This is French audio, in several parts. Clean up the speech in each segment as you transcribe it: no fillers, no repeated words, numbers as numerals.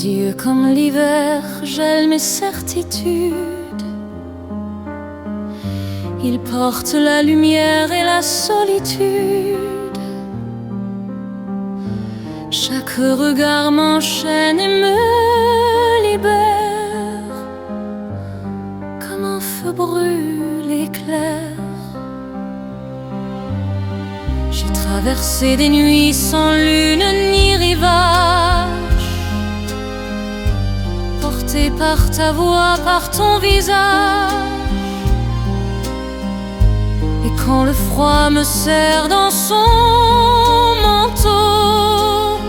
yeux comme l'hiver gèlent mes certitudes. Ils portent la lumière et la solitude. Chaque regard m'enchaîne et me libère. Comme un feu brûle éclair. J'ai traversé des nuits sans lune ni rivage, porté par ta voix, par ton visage. Et quand le froid me serre dans son manteau,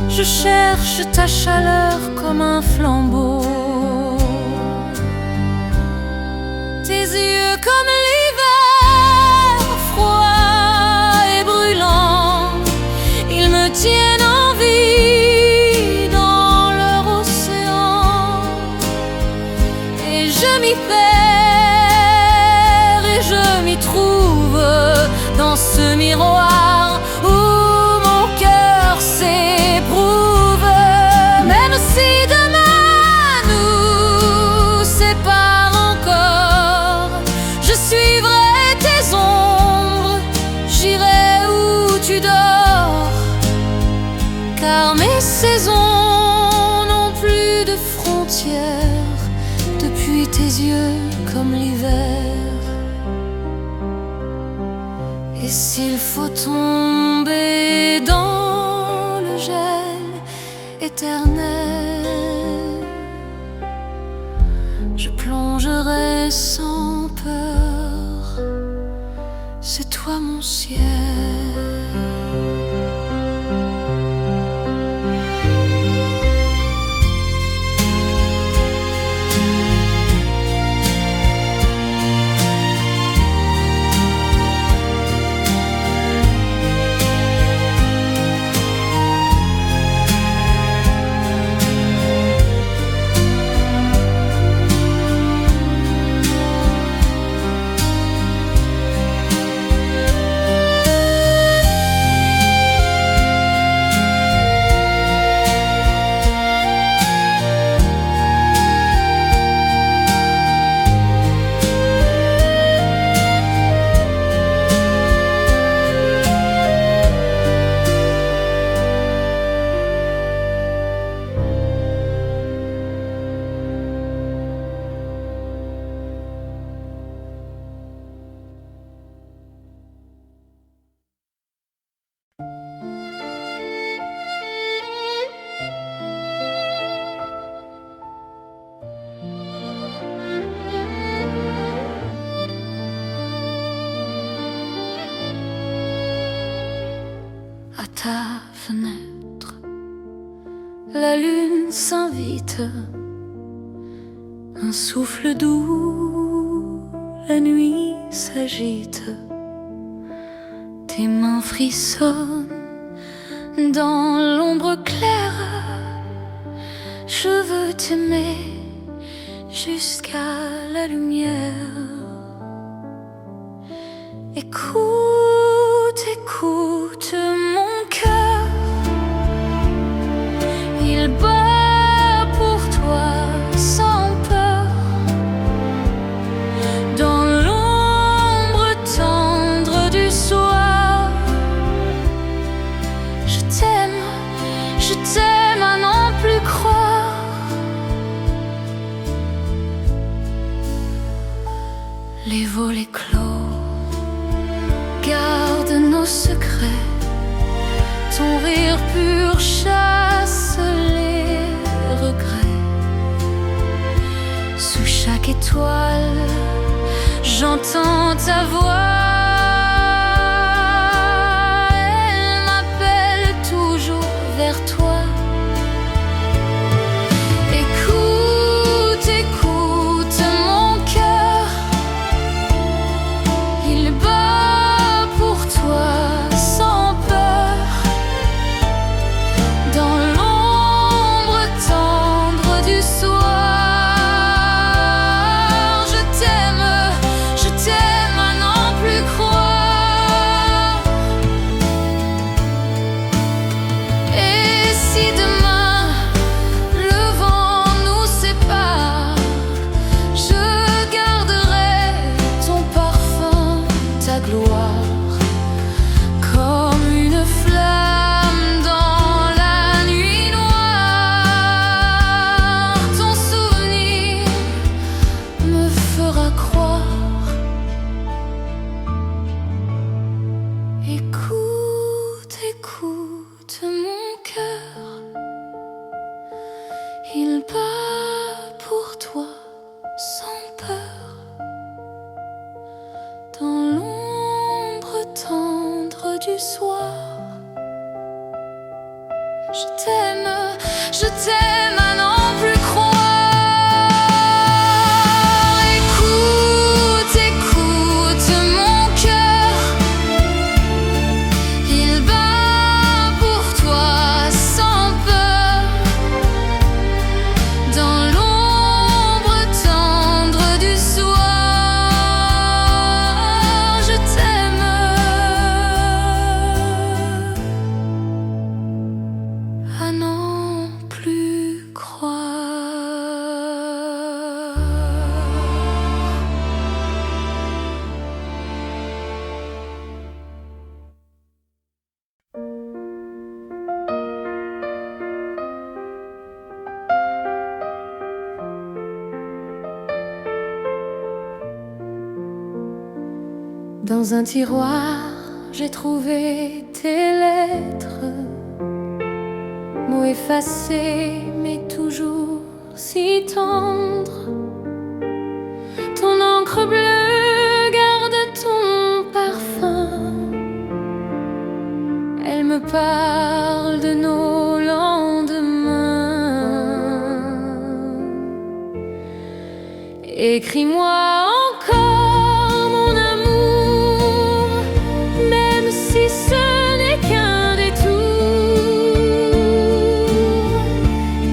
je cherche ta chaleur comme un flambeau. Tes yeux comme l'hiver, froid et brûlant, ils me tiennent en vie dans leur océan. Et je m'y perds et je m'y trouve dans ce miroir où mon cœur s'éprouve. Même si demain nous sépare encore, je suivrai tes ombres, j'irai où tu dors. Car mes saisons n'ont plus de frontières depuis tes yeux comme l'hiver. Et s'il faut tomber dans le gel éternel, je plongerai sans peur. C'est toi mon ciel. À ta fenêtre, la lune s'invite, un souffle doux, la nuit s'agite. Tes mains frissonnent dans l'ombre claire. Je veux t'aimer jusqu'à la lumière. Écoute, écoute mon cœur, il bat pour toi sans peur. Dans l'ombre tendre du soir, je t'aime à n'en plus croire. Les volets clos garde nos secrets, ton rire pur chasse les regrets. Sous chaque étoile, j'entends ta voix. Elle m'appelle toujours vers toi. Écoute, écoute mon cœur, il bat pour toi sans peur. Dans l'ombre tendre du soir, je t'aime à n'en plus Dans un tiroir, j'ai trouvé tes lettres, mots effacés mais toujours si tendres. Ton encre bleue garde ton parfum, elle me parle de nos lendemains. Écris-moi encore mon amour, même si ce n'est qu'un détour,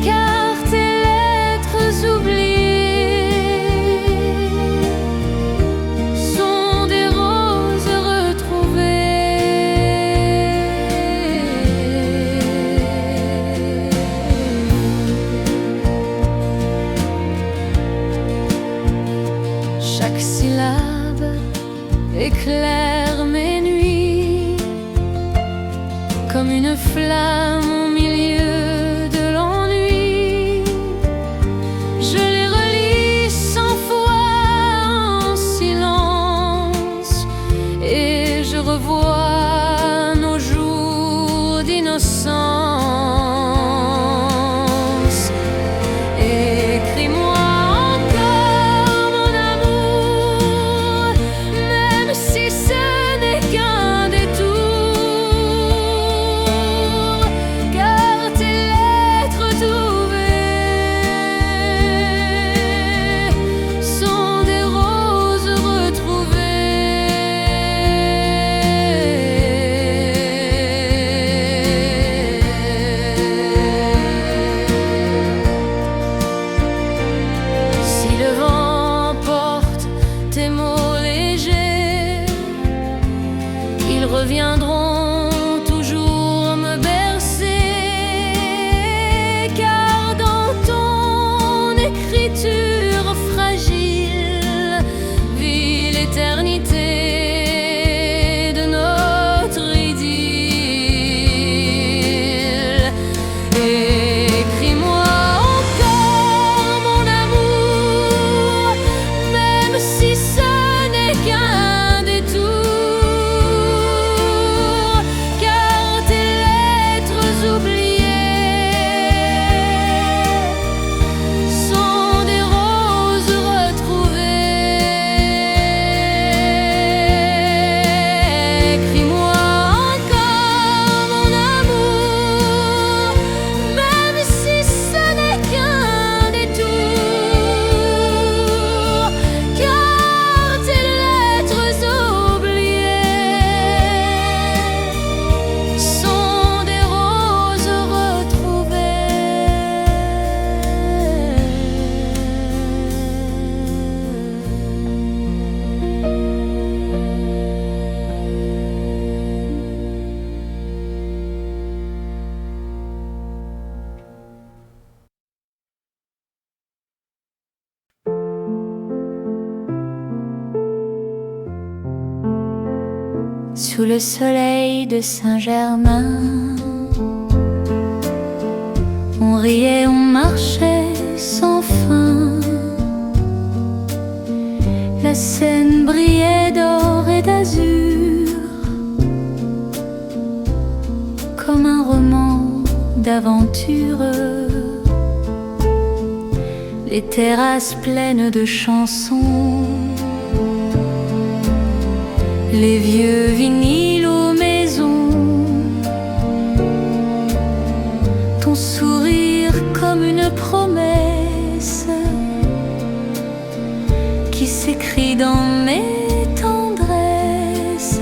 car tes lettres oubliées sont des roses retrouvées. Chaque syllabe éclaire mes nuits comme une flamme au milieu de l'ennui. Je les relis 100 fois en silence et je revois nos jours d'innocence. Écris-moi encore mon amour, même si ce n'est qu'un détour, car tes lettres trouvées sont des roses retrouvées. Si le vent porte tes mots légers, ils reviendront toujours me bercer, car dans ton écriture fragile vit l'éternité de notre idylle. Écris-moi encore mon amour, même si ce n'est qu'un détour, car tes lettres oubliées sont des roses retrouvées. Écris-moi encore mon amour, même si ce n'est qu'un détour, car tes lettres oubliées sont des roses retrouvées. Sous le soleil de Saint-Germain, on riait, on marchait sans fin. La Seine brillait d'or et d'azur, comme un roman d'aventure. Les terrasses pleines de chansons, les vieux vinyles aux maisons, ton sourire comme une promesse qui s'écrit dans mes tendresses.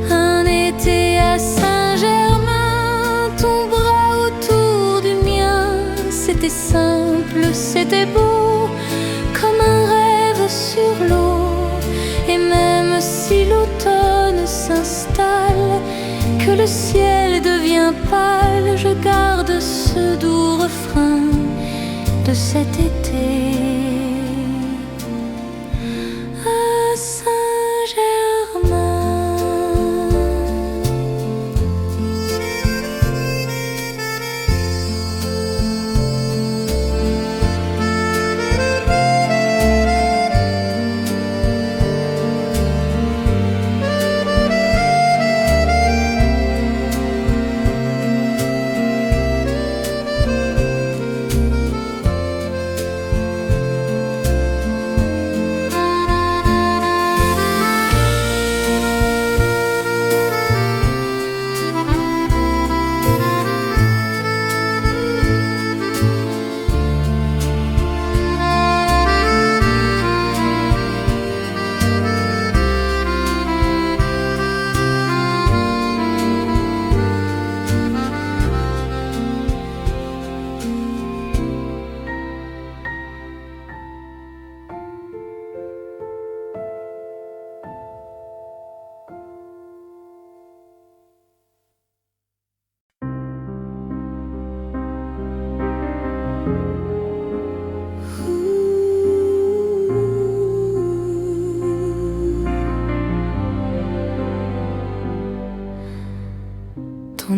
Un été à Saint-Germain, ton bras autour du mien, c'était simple, c'était beau, comme un rêve sur l'eau. Et même si l'automne s'installe, que le ciel devient pâle, je garde ce doux refrain de cet été. À Saint-Germain.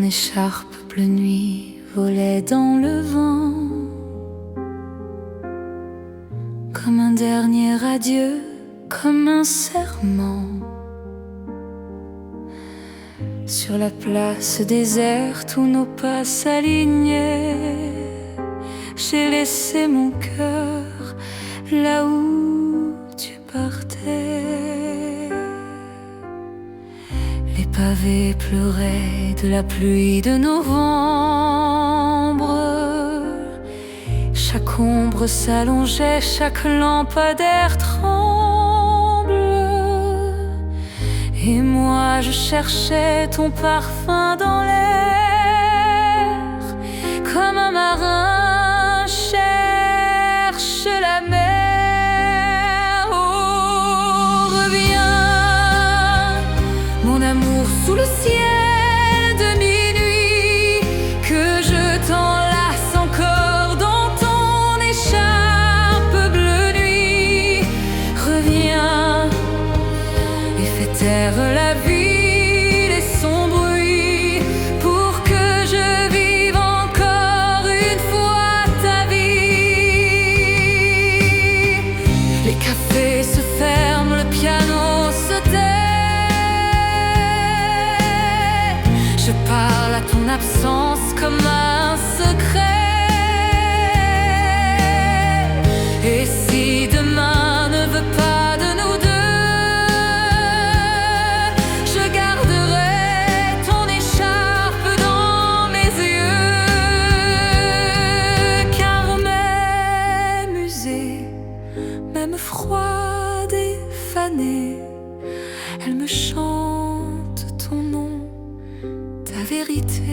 écharpe bleu nuit volait dans le vent, comme un dernier adieu, comme un serment. Sur la place déserte où nos pas s'alignaient, j'ai laissé mon cœur là où tu partais. Les pavés pleuraient de la pluie de novembre. Chaque ombre s'allongeait, chaque lampadaire tremble. Et moi je cherchais ton parfum dans l'air, comme un marin cherche la mer. Oh, reviens, mon amour, sous le ciel de minuit, que je t'enlace encore dans ton écharpe bleu nuit. Reviens et fais taire la ville et son bruit, pour que je vive encore une fois ta vie. Les cafés se ferment, le piano se tait. Je parle à ton absence comme un secret. Et si demain ne veut pas de nous deux, je garderai ton écharpe dans mes yeux. Car mes musées, même froides et fanées, elles me chantent ton nom, ta vérité.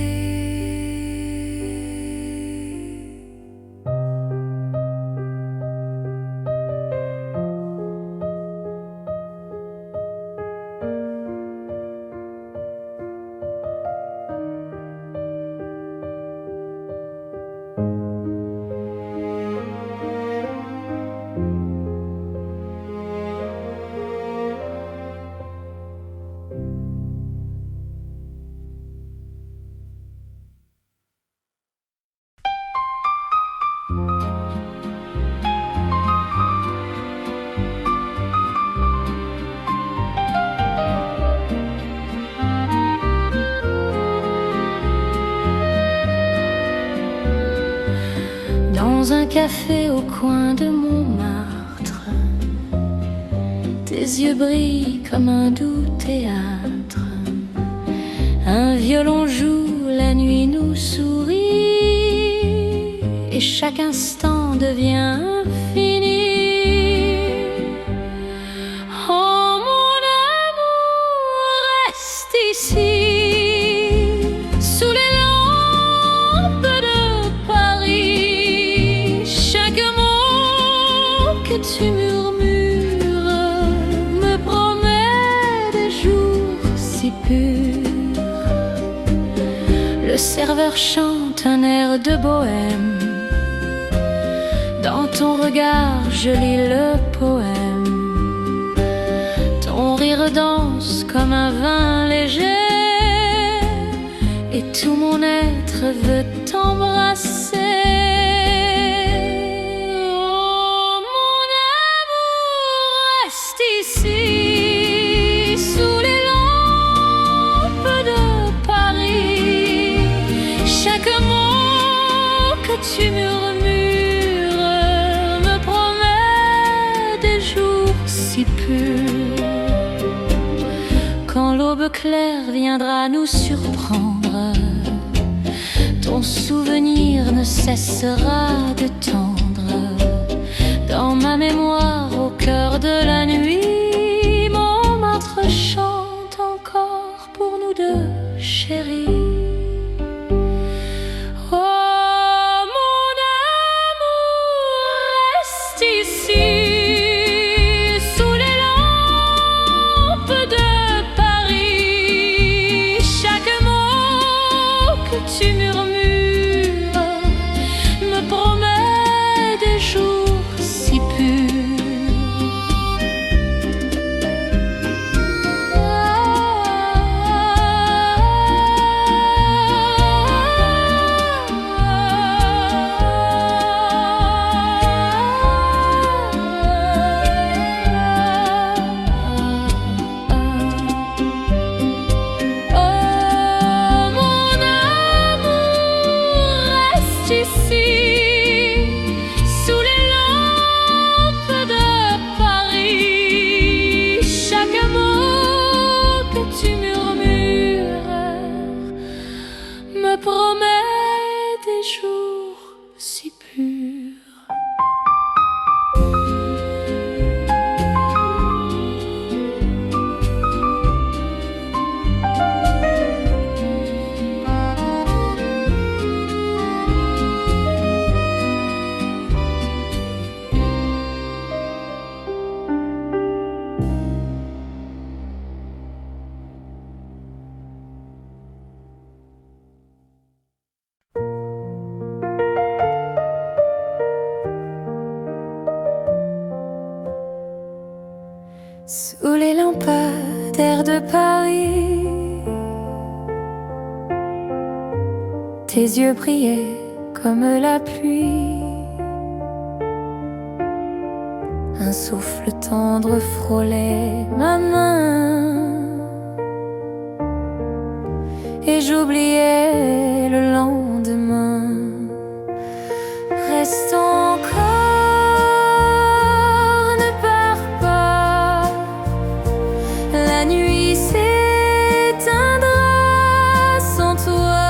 Dans un café au coin de Montmartre, tes yeux brillent comme un doux théâtre. Un violon joue, la nuit nous sourit, et chaque instant devient infini. Oh mon amour, reste ici, sous les lampes de Paris. Chaque mot que tu murmures me promet des jours si purs. Le serveur chante un air de bohème, dans ton regard je lis le poème. Ton rire danse comme un vin léger, et tout mon être veut t'embrasser. Oh mon amour, reste ici, sous les lampes de Paris. Chaque mot que tu murmures me promet des jours si purs. Quand l'aube claire viendra nous surprendre, ton souvenir ne cessera de tendre. Dans ma mémoire, au cœur de la nuit, Montmartre chante encore pour nous deux, chérie. Oh mon amour, reste ici, sous les lampes de Paris. Chaque mot que tu murmures me promet Sous les lampadaires de Paris, tes yeux brillaient comme la pluie. Un souffle tendre frôlait ma main et j'oubliais le lendemain. Reste encore, ne pars pas. La nuit s'éteindra sans toi.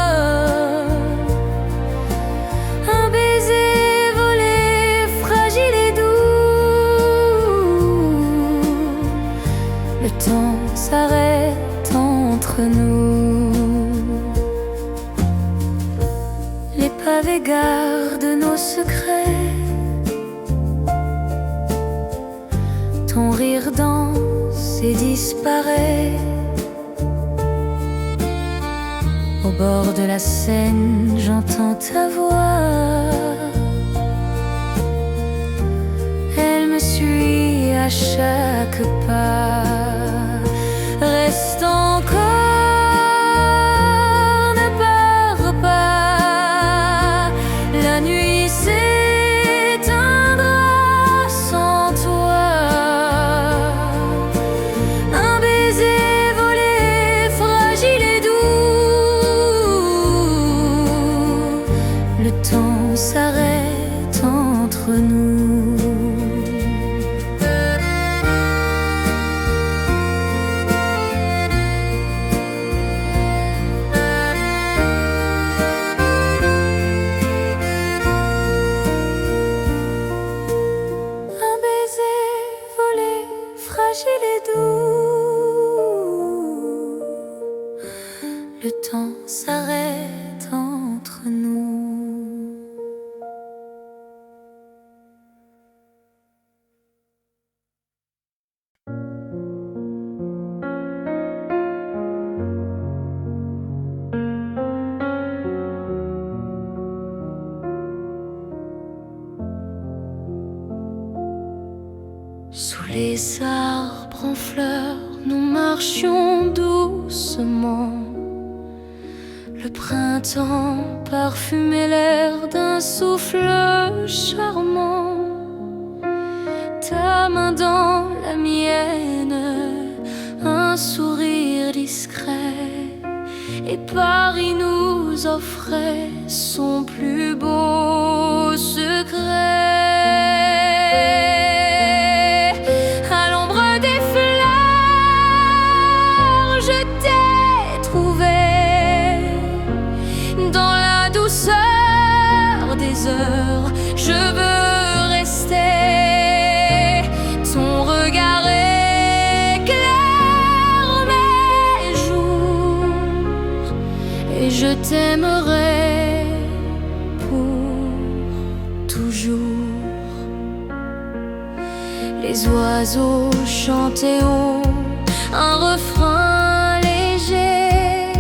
Un baiser volé, fragile et doux. Le temps s'arrête entre nous. Les pavés gardent nos secrets. Ton rire danse et disparaît. Au bord de la Seine, j'entends ta voix. Elle me suit à chaque pas. Reste encore, ne pars pas. La nuit s'éteindra sans toi. Un baiser volé, fragile et doux. Le temps s'arrête entre nous. Fragile et doux, le temps s'arrête entre nous. Sous les arbres en fleurs, nous marchions doucement. Le printemps parfumait l'air d'un souffle charmant. Ta main dans la mienne, un sourire discret, et Paris nous offrait son plus beau secret. Je veux rester. Ton regard éclaire mes jours et je t'aimerai pour toujours. Les oiseaux chantaient haut un refrain léger.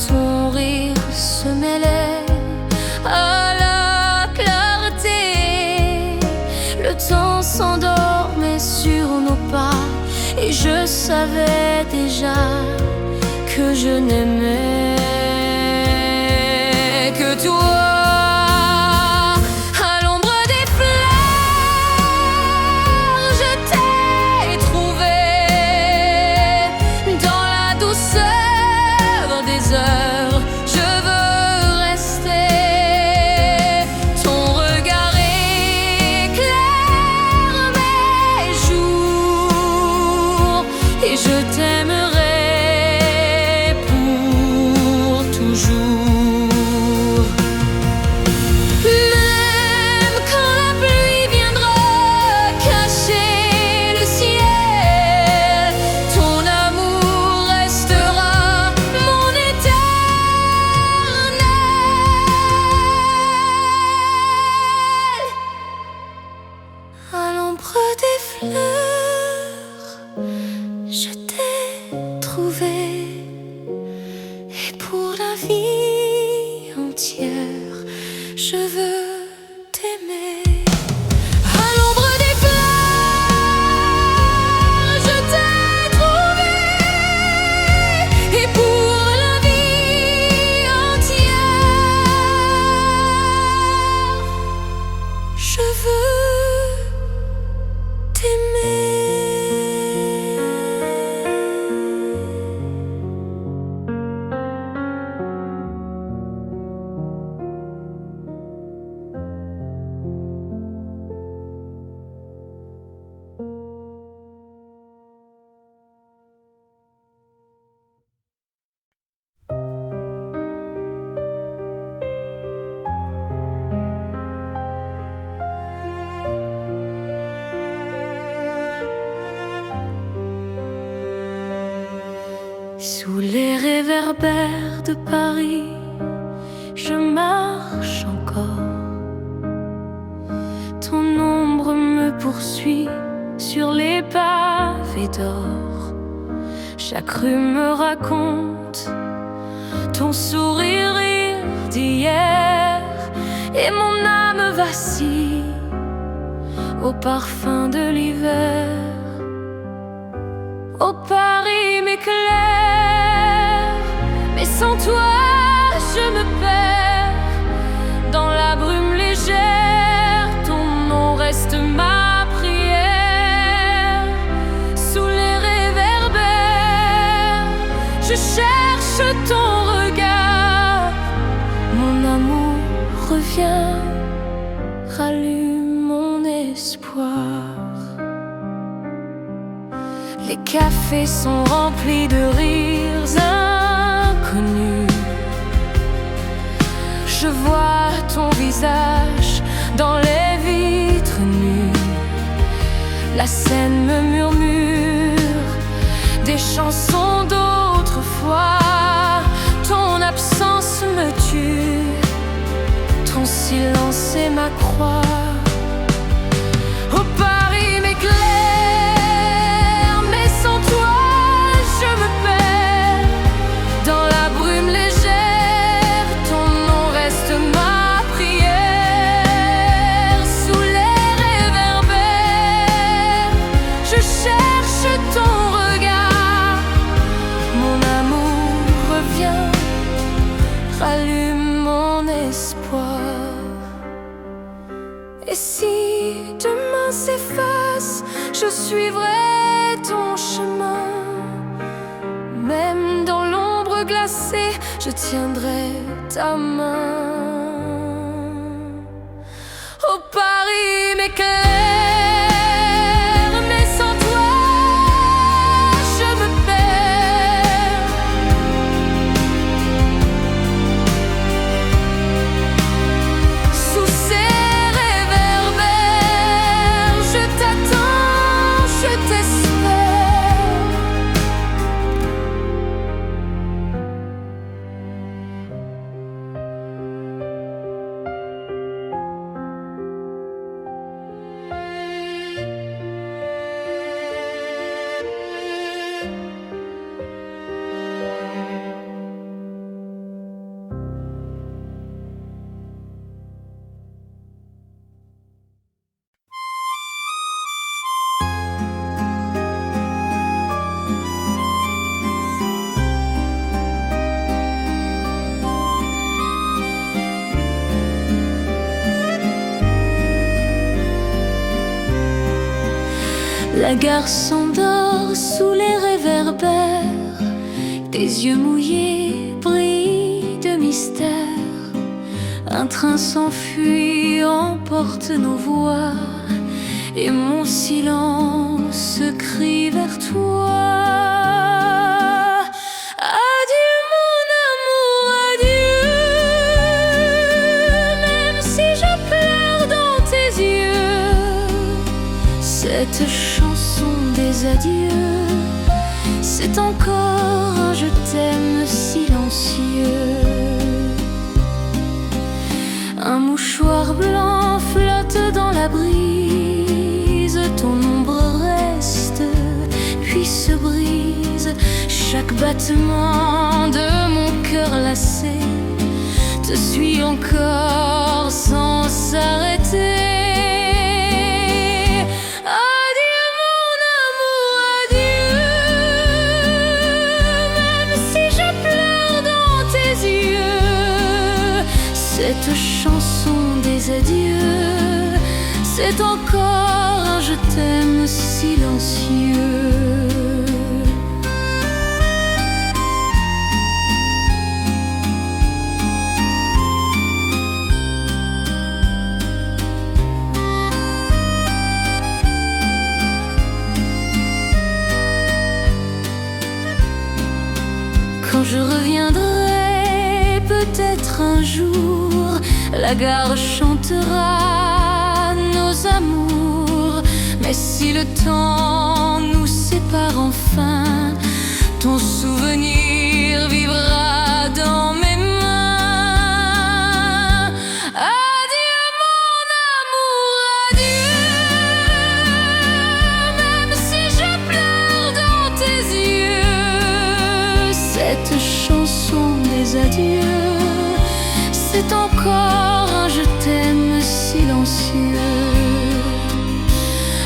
Ton rire se mêlait à la clarté. Le temps s'endormait sur nos pas et je savais déjà que je n'aimais que toi. À l'ombre des fleurs, je t'ai trouvé. Dans la douceur des heures, je veux rester. Ton regard éclaire mes jours et je t'aimerai pour Je veux t'aimer. Sous les réverbères de Paris, je marche encore. Ton ombre me poursuit sur les pavés d'or. Chaque rue me raconte ton sourire d'hier, et mon âme vacille au parfum de l'hiver. Oh Paris m'éclaire, mais sans toi je me perds dans la brume légère. Ton nom reste ma prière. Sous les réverbères, je cherche ton regard. Mon amour revient, rallume mon espoir. Les cafés sont remplis de rires inconnus. Je vois ton visage dans les vitres nues. La scène me murmure des chansons d'autrefois. Ton absence me tue, ton silence est ma croix. Oh Paris m'éclaire, rallume mon espoir. Et si demain s'efface, je suivrai ton chemin. Même dans l'ombre glacée, je tiendrai ta main. Oh Paris m'éclaire, la gare s'endort sous les réverbères. Tes yeux mouillés brillent de mystère. Un train s'enfuit, emporte nos voix, et mon silence crie vers toi. Adieu mon amour, adieu. Même si je pleure dans tes yeux, cette chanson des adieux, c'est encore un je t'aime silencieux. Un mouchoir blanc flotte dans la brise. Ton ombre reste, puis se brise. Chaque battement de mon cœur lassé te suit encore sans s'arrêter. Cette chanson des adieux, c'est encore un je t'aime silencieux. Quand je reviendrai, peut-être un jour, la gare chantera nos amours. Mais si le temps nous sépare enfin, ton souvenir vivra dans mes mains. Adieu mon amour, adieu. Même si je pleure dans tes yeux, cette chanson des adieux, c'est encore un je t'aime silencieux.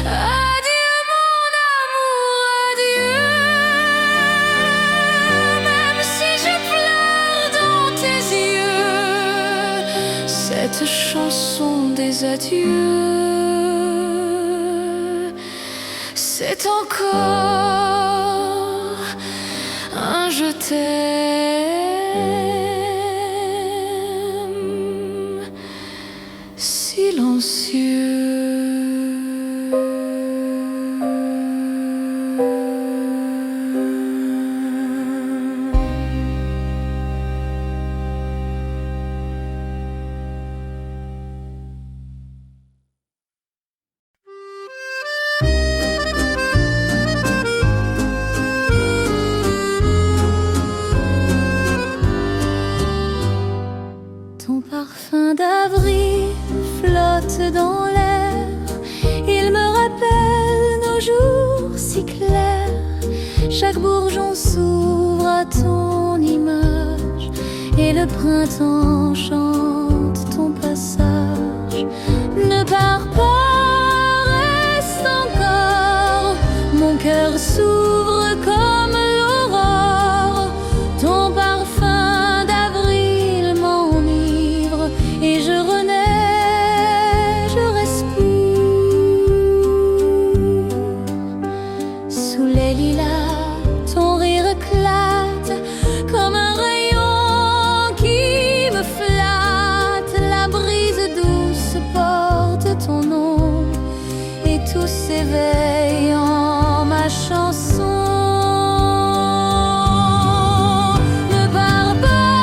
Adieu mon amour, adieu. Même si je pleure dans tes yeux, cette chanson des adieux, c'est encore un je t'aime silencieux. Ton parfum d'avril flotte dans l'air, il me rappelle nos jours si clairs. Chaque bourgeon s'ouvre à ton image et le printemps chante ton passage. Ne pars pas, reste encore, mon cœur s'ouvre comme l'aurore. Ton parfum d'avril m'enivre et je renais, je respire. Sous les lilas, ton rire éclate comme un rayon qui me flatte. La brise douce porte ton nom et tout s'éveille en ma chanson. Ne pars pas,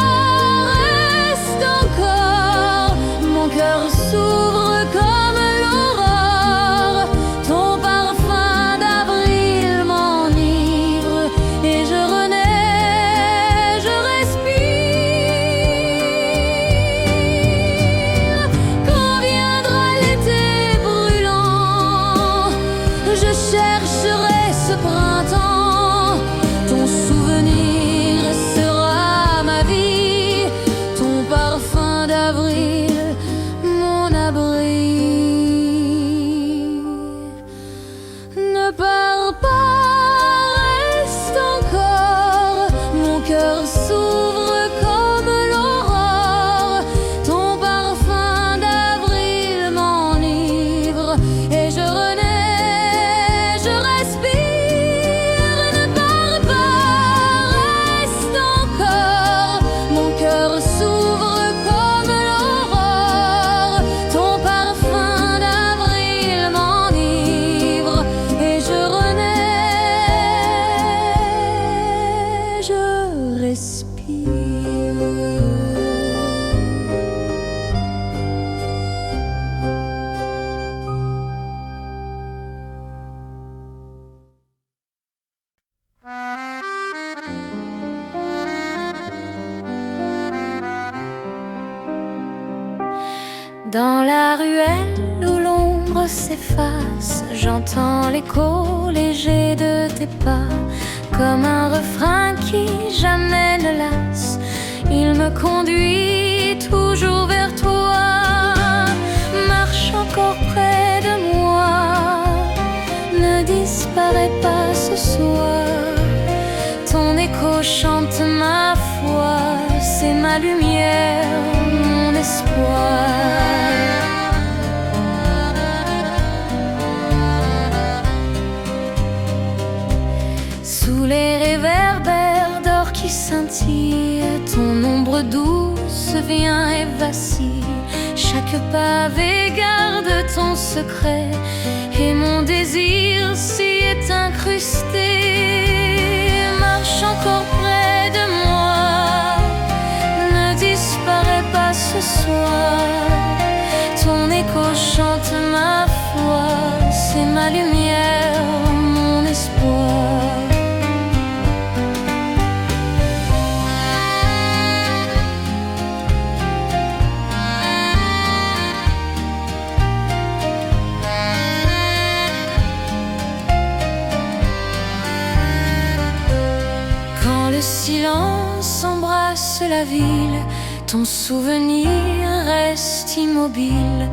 reste encore, mon cœur s'ouvre comme l'aurore. Ton parfum d'avril m'enivre et je renais, je respire. Quand viendra l'été brûlant, je chercherai ce printemps. Ton souvenir sera ma vie, ton parfum d'avril mon abri. Ne pars pas, reste encore, mon cœur s'ouvre comme l'aurore. Ton parfum d'avril m'enivre et je renais, je respire. Ne pars pas, reste encore, mon cœur s'ouvre comme l'aurore. Ton parfum d'avril m'enivre et je renais, je respire. Dans la ruelle où l'ombre s'efface, j'entends l'écho léger de tes pas, comme un refrain qui jamais ne lasse. Il me conduit toujours vers toi. Marche encore près de moi, ne disparais pas ce soir. Ton écho chante ma foi, c'est ma lumière, mon espoir. ombre douce vient et vacille. Chaque pavé garde ton secret, et mon désir s'y est incrusté. Marche encore près de moi, ne disparais pas ce soir. Ton écho chante ma foi, c'est ma lumière, mon espoir. Le silence embrasse la ville, ton souvenir reste immobile,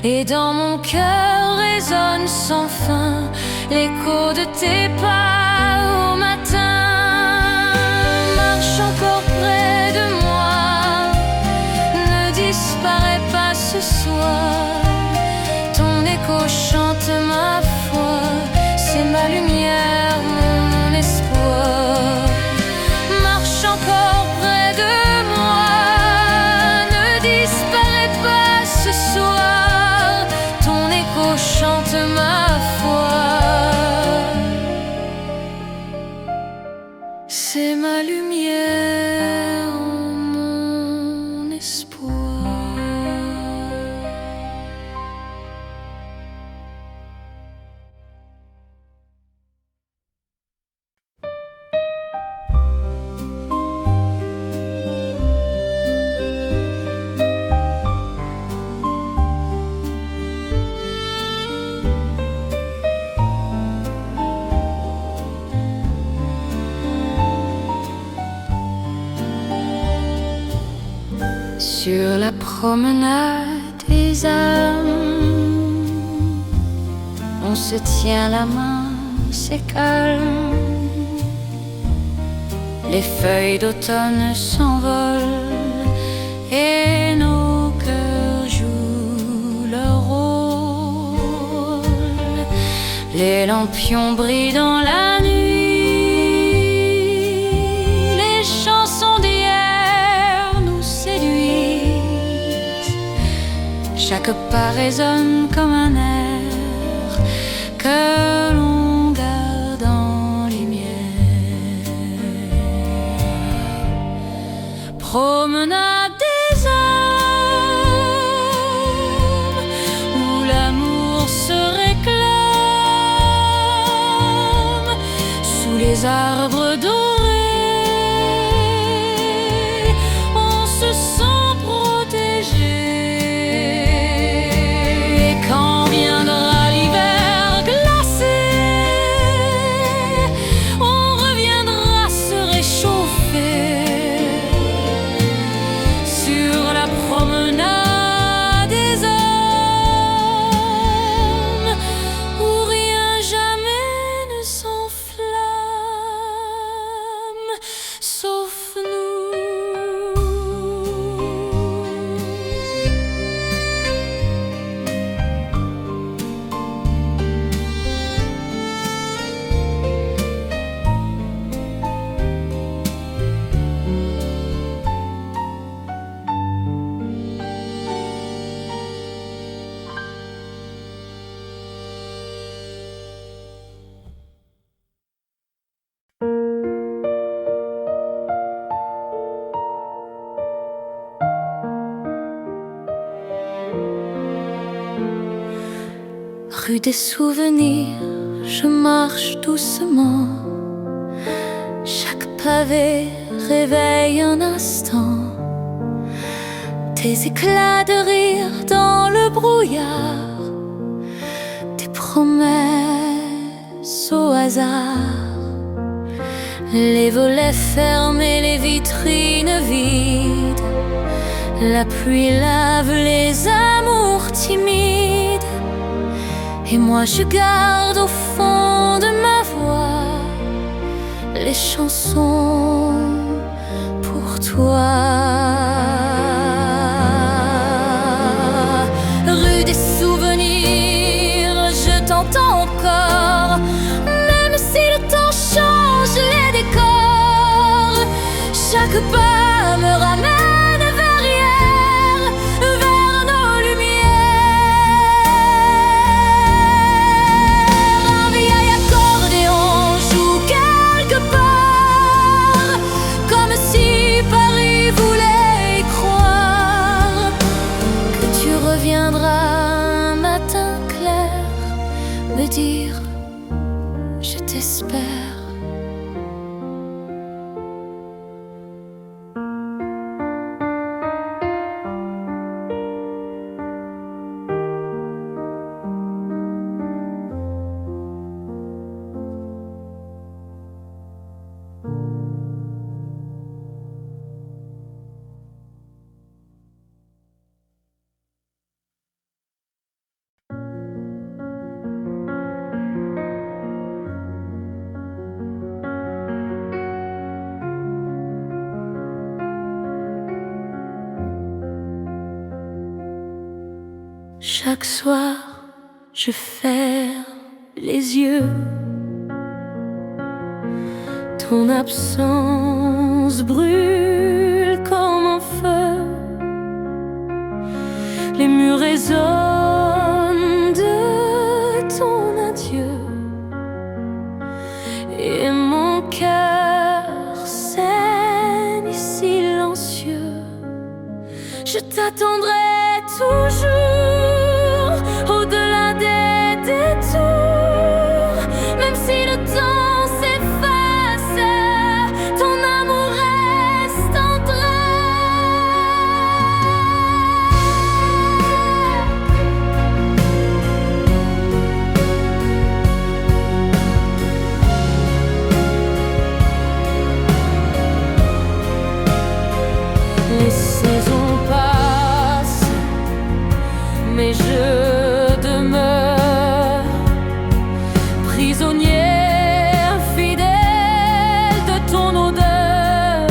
et dans mon cœur résonne sans fin l'écho de tes pas au matin. Marche encore près de moi, ne disparais pas ce soir. Ton écho chante ma foi, c'est ma lumière, mon espoir. Encore près de moi, ne disparais pas ce soir. Ton écho chante ma foi, c'est ma lumière, mon espoir. Sur la promenade des âmes, on se tient la main, c'est calme. Les feuilles d'automne s'envolent et nos cœurs jouent leur rôle. Les lampions brillent dans la nuit. Chaque pas résonne comme un air que l'on garde en lumière. Promenade des âmes, où l'amour se réclame, sous les arbres dorés, on se sent protégé. Rue des souvenirs, je marche doucement. Chaque pavé réveille un instant. Des éclats de rire dans le brouillard, des promesses au hasard. Les volets fermés, les vitrines vides. La pluie lave les amours timides. Et moi je garde au fond de ma voix les chansons pour toi. Rue des souvenirs, je t'entends encore, même si le temps change les décors. Chaque pas me ramène dire je t'espère. Chaque soir, je ferme les yeux. Ton absence brûle comme un feu. Les murs résonnent de ton adieu. Et mon cœur saigne silencieux. Je t'attendrai toujours. Au-delà des détours, même si le temps s'efface, ton amour reste en Les saisons passent, mais je prisonnière fidèle de ton odeur.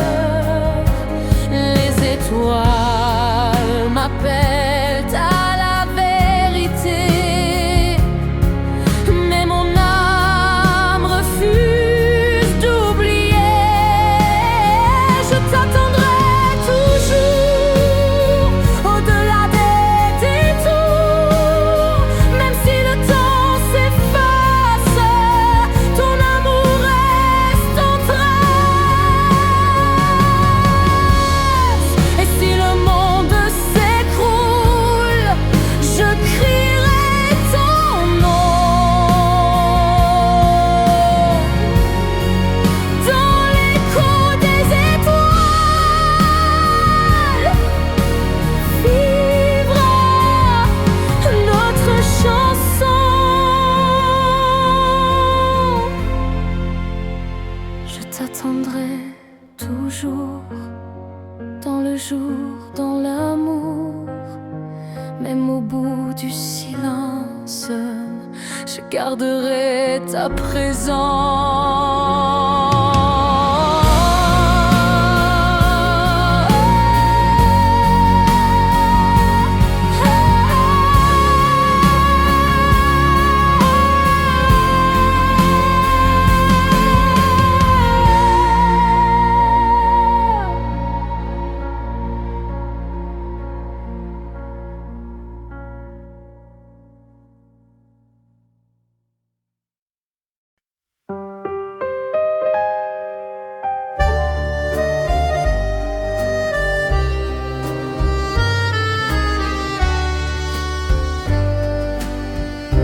Les étoiles m'appellent à la vérité, mais mon âme refuse d'oublier. Je t'attendrai toujours au-delà des détours, même si le temps s'efface. Ton amour reste en trace. Et si le monde s'écroule, je crierai ton nom dans l'écho des étoiles. Vivra notre chanson. Je t'attendrai toujours, dans le jour, dans l'amour, même au bout du silence, je garderai ta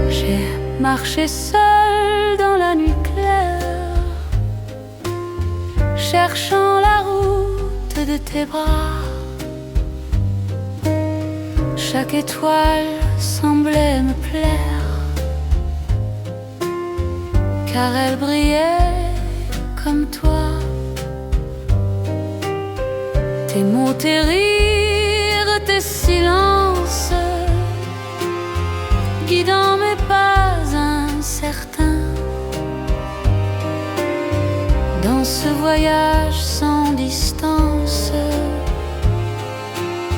J'ai marché seule dans la nuit claire, cherchant la route de tes bras. Chaque étoile semblait me plaire, car elle brillait comme toi. Tes mots, tes rires, tes silences, guidant mes pas incertains dans ce voyage sans distance.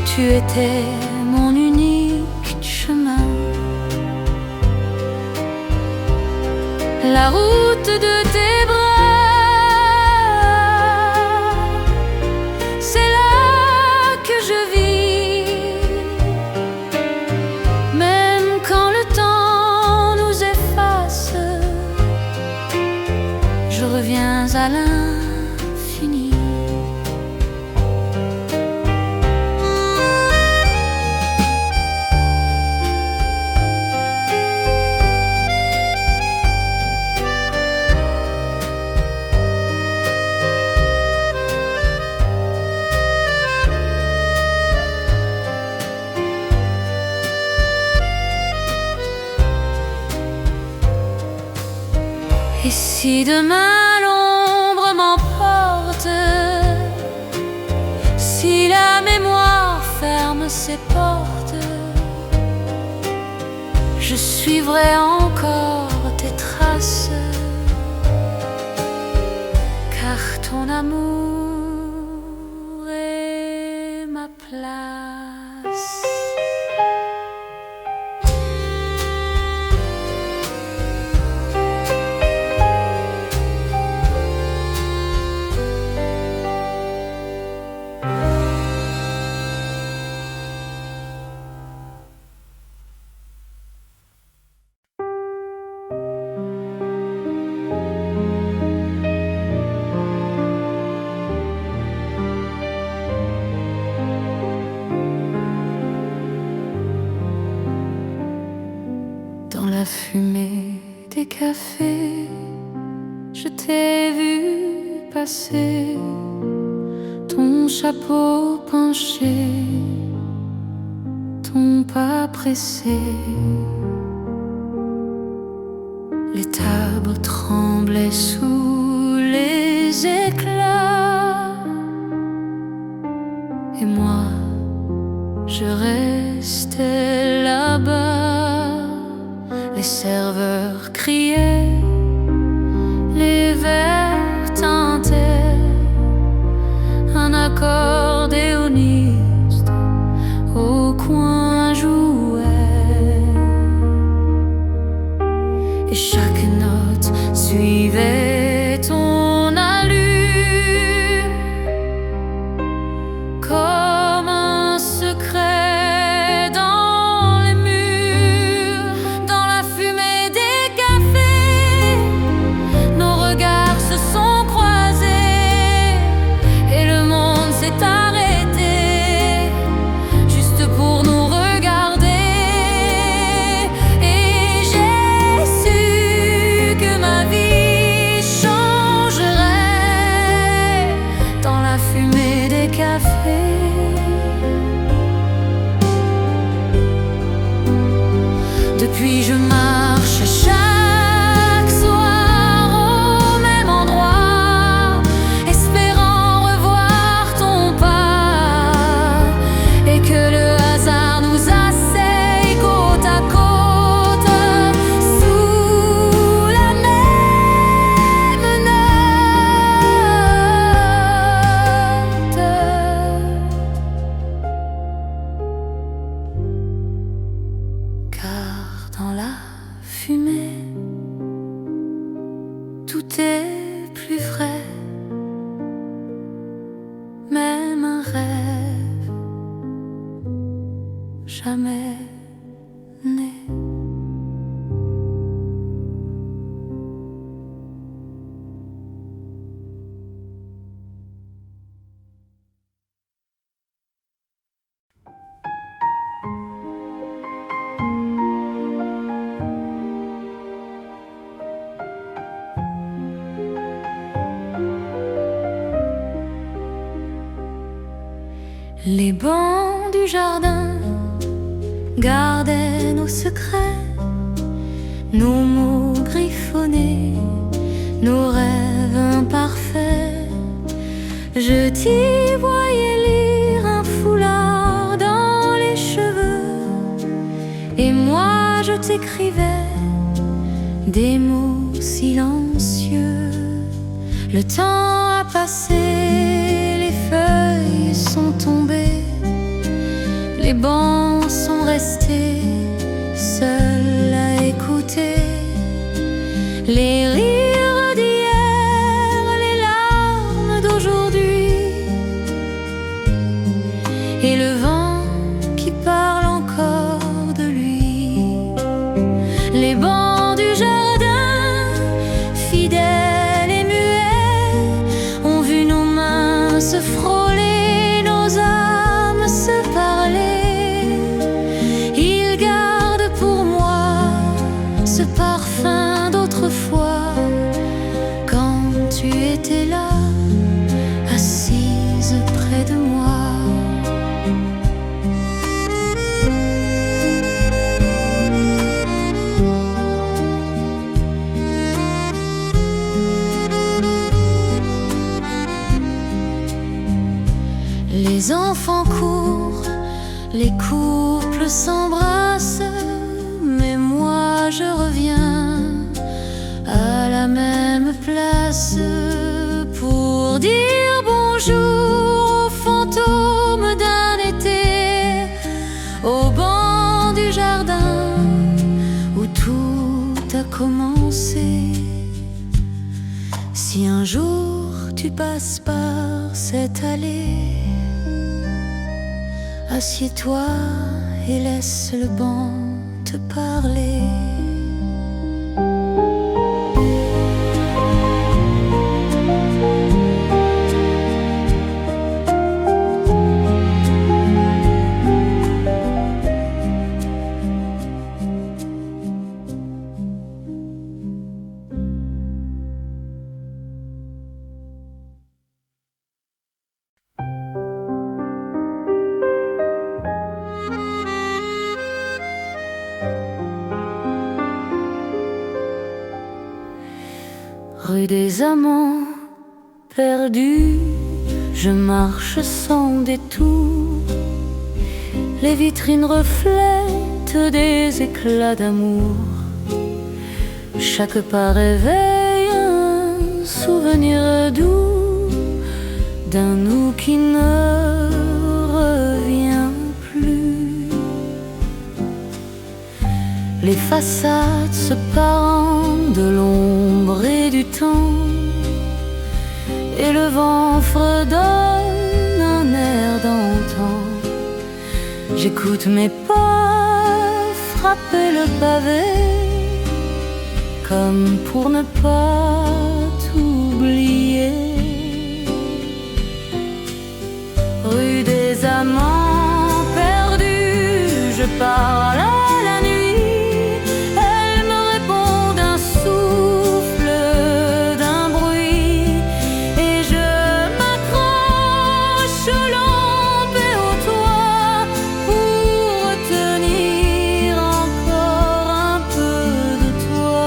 Tu étais mon unique chemin. La route de tes bras, c'est là que je vis. Même quand le temps nous efface, je reviens à l'infini. Et si demain l'ombre m'emporte, si la mémoire ferme ses portes, je suivrai encore tes traces, car ton amour est ma place. Dans la fumée des cafés, je t'ai vu passer, ton chapeau penché, ton pas pressé. Les tables tremblaient sous les éclats, et moi, je restais là-bas. Les serveurs criaient, les verres tintaient, un accordéoniste au coin jouait, et chaque note suivait ton allure comme un secret dans les murs. Dans la fumée des cafés, nos regards se sont croisés et le monde s'est arrêté juste pour nous regarder. Et j'ai su que ma vie changerait dans la fumée des cafés. Depuis je marche chaque soir au même endroit, espérant revoir ton pas, et que le hasard nous asseye côte à côte sous la même note. Car dans la fumée, tout est plus vrai, même un rêve jamais né. Les bancs du jardin gardaient nos secrets, nos mots griffonnés, nos rêves imparfaits. Je t'y voyais lire un foulard dans les cheveux, et moi je t'écrivais des mots silencieux. Le temps a passé, les feuilles sont tombées, les bancs sont restés seuls à écouter. Les rires d'hier, les larmes d'aujourd'hui, et le vent qui parle encore de lui. Les bancs du jardin, fidèles et muets, ont vu nos mains se frôler, nos âmes se parler. Ils gardent pour moi ce parfum d'autrefois, quand tu étais là, assise près de moi. Les enfants courent, les couples s'embrassent, mais moi je reviens à la même place pour dire bonjour aux fantômes d'un été, au banc du jardin où tout a commencé. Si un jour tu passes par cette allée, assieds-toi et laisse le banc te parler. Rue des amants perdus, je marche sans détour. Les vitrines reflètent des éclats d'amour. Chaque pas réveille un souvenir doux d'un nous qui ne revient plus. Les façades se parent de l'ombre et du temps, et le vent fredonne un air d'antan. J'écoute mes pas frapper le pavé, comme pour ne pas t'oublier. Rue des amants perdus, je parle à la nuit. Elle me répond d'un souffle, d'un bruit, et je m'accroche aux lampes et au toit pour retenir encore un peu de toi.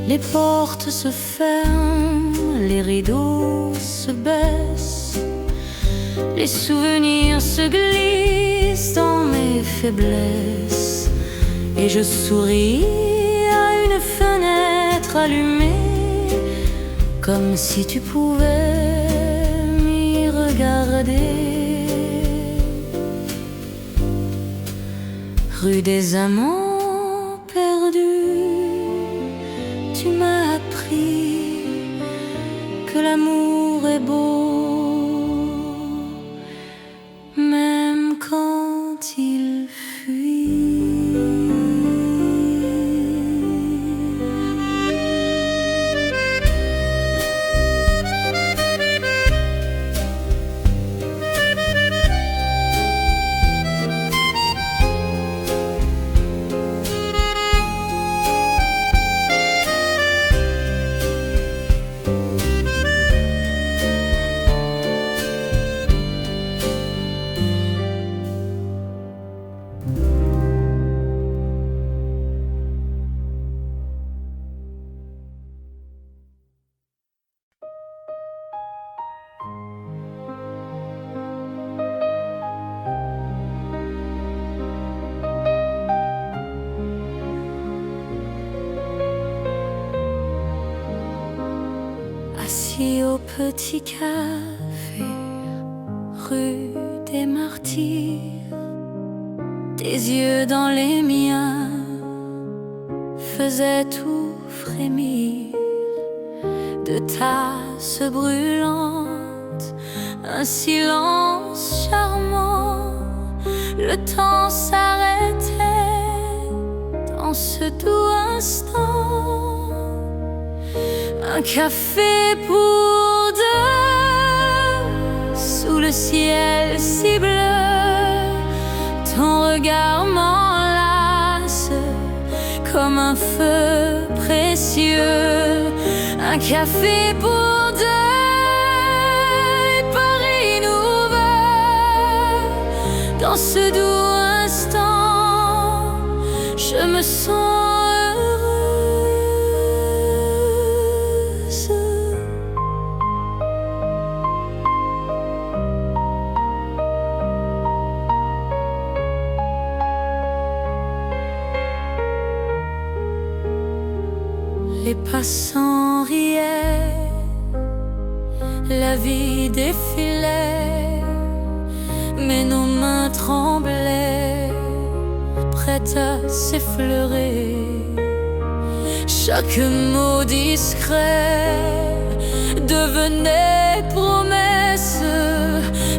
Les portes se ferment, les rideaux se baissent, les souvenirs se glissent dans mes faiblesses, et je souris à une fenêtre allumée, comme si tu pouvais m'y regarder. Rue des amants perdus, tu m'as appris que l'amour est beau, même quand il fuit. Assis au petit café, rue des Martyrs, tes yeux dans les miens faisaient tout frémir. De tasses brûlantes, un silence charmant, le temps s'arrêtait dans ce doux instant. Un café pour deux, sous le ciel si bleu, ton regard comme un feu précieux, un café pour deux, Paris nous veut. Dans ce doux instant, je me sens heureuse. Les passants riaient, la vie défilait, mais nos mains tremblaient, prêtes à s'effleurer. Chaque mot discret devenait promesse,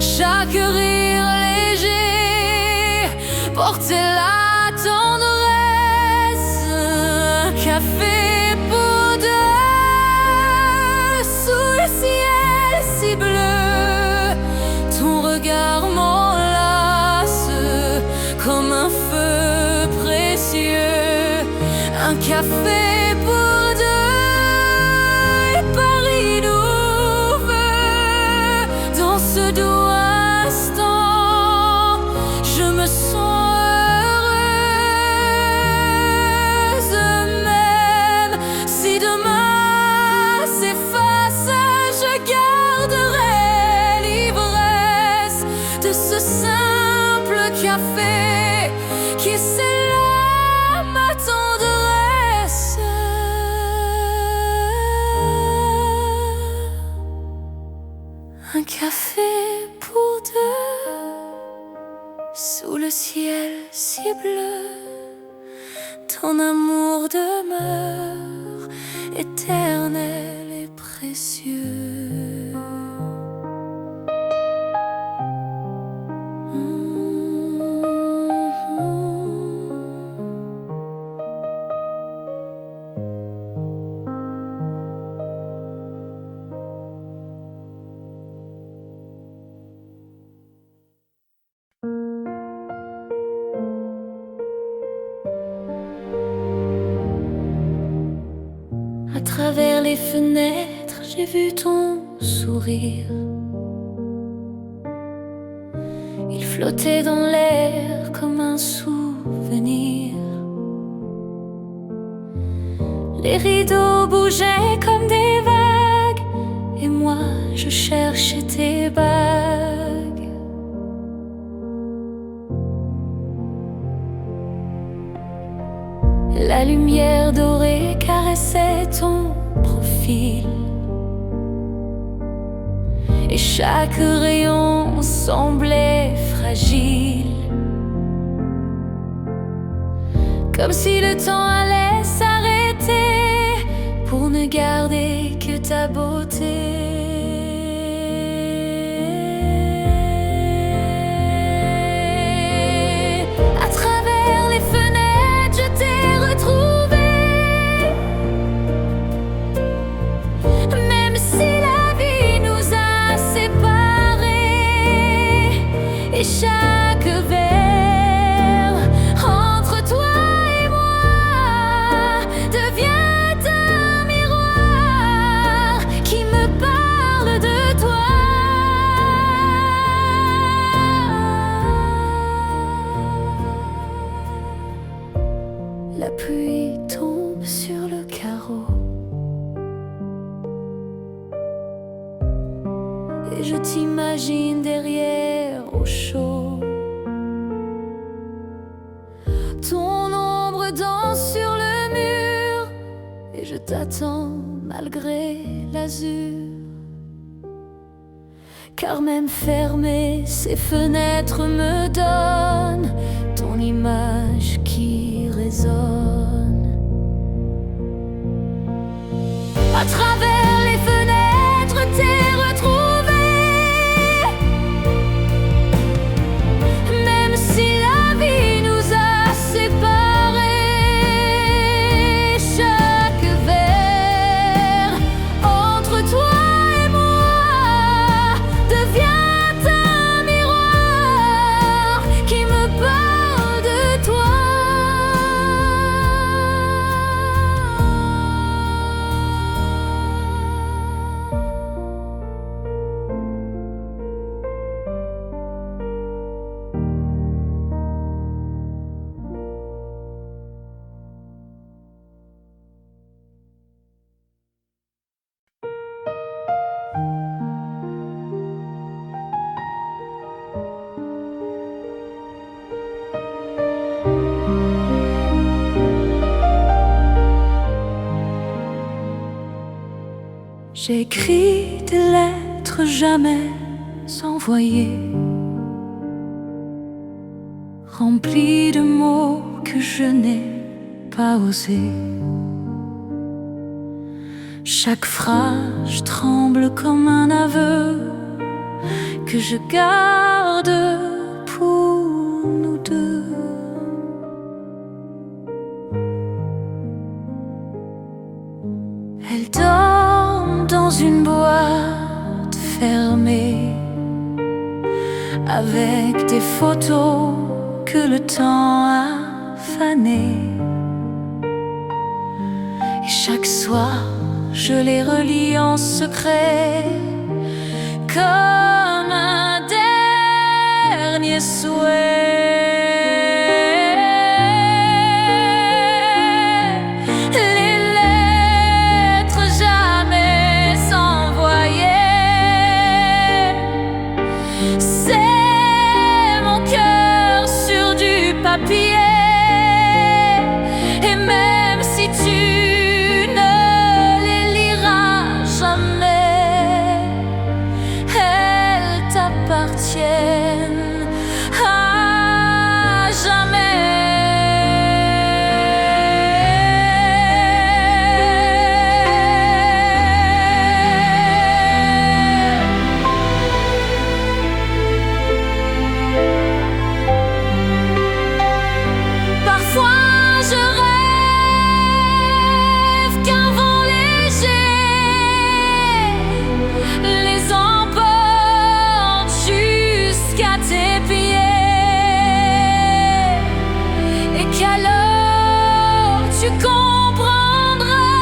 chaque rire léger portait la tendresse. Un café pour deux, sous le ciel si bleu, ton regard m'enlace comme un feu précieux. Un café pour deux, et Paris nous veut. Dans ce doux instant, je me sens heureuse. Même si demain s'efface, je garderai l'ivresse de ce simple café qui scella ma tendresse. Un café pour deux, sous le ciel si bleu, ton amour demeure éternel et précieux. À travers les fenêtres, j'ai vu ton sourire. Il flottait dans l'air comme un souvenir. Les rideaux bougeaient comme des vagues, et moi je cherchais tes bagues. La lumière dorée caressait ton profil, et chaque rayon semblait fragile, comme si le temps allait s'arrêter pour ne garder que ta beauté. À travers les fenêtres, je t'ai retrouvé. Même si la vie nous a séparés, et chaque verre entre toi et moi devient un miroir qui me parle de toi. La pluie tombe sur le carreau, et je t'imagine derrière au chaud. Ton ombre danse sur le mur, et je t'attends malgré l'azur. Car même fermées, ces fenêtres me donnent ton image qui résonne. À travers les fenêtres, t'es retrouvé. Même si la vie nous a séparés, chaque verre entre toi et moi devient un miroir qui me parle de toi. J'écris des lettres jamais envoyées, remplies de mots que je n'ai pas osés. Chaque phrase tremble comme un aveu que je garde pour nous deux. Elle dort dans une boîte fermée, avec des photos que le temps a fanées. Et chaque soir, je les relis en secret, comme un dernier souhait. Les lettres jamais envoyées, c'est mon cœur sur du papier. Et même si tu ne les liras jamais, elles t'appartiennent à jamais. Parfois je rêve qu'un vent léger les emporte jusqu'à tes pieds, et qu'alors tu comprendras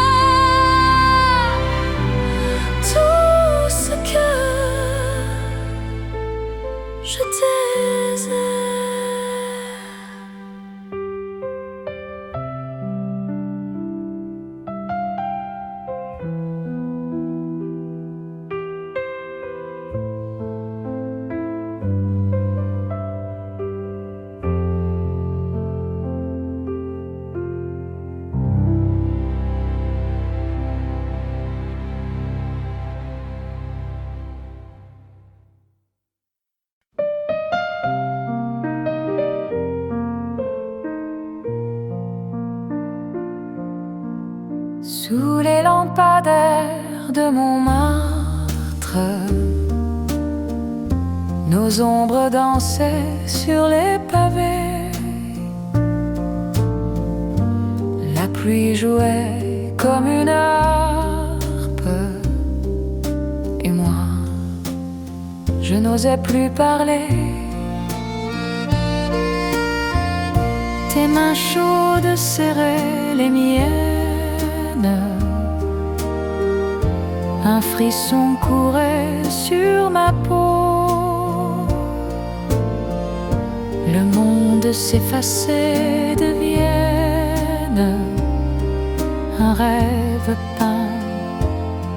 tout ce que je désire. Sous les lampadaires de Montmartre, nos ombres dansaient sur les pavés. La pluie jouait comme une harpe, et moi, je n'osais plus parler. Tes mains chaudes serraient les miennes. Un frisson courait sur ma peau. Le monde s'effaçait de Vienne, un rêve peint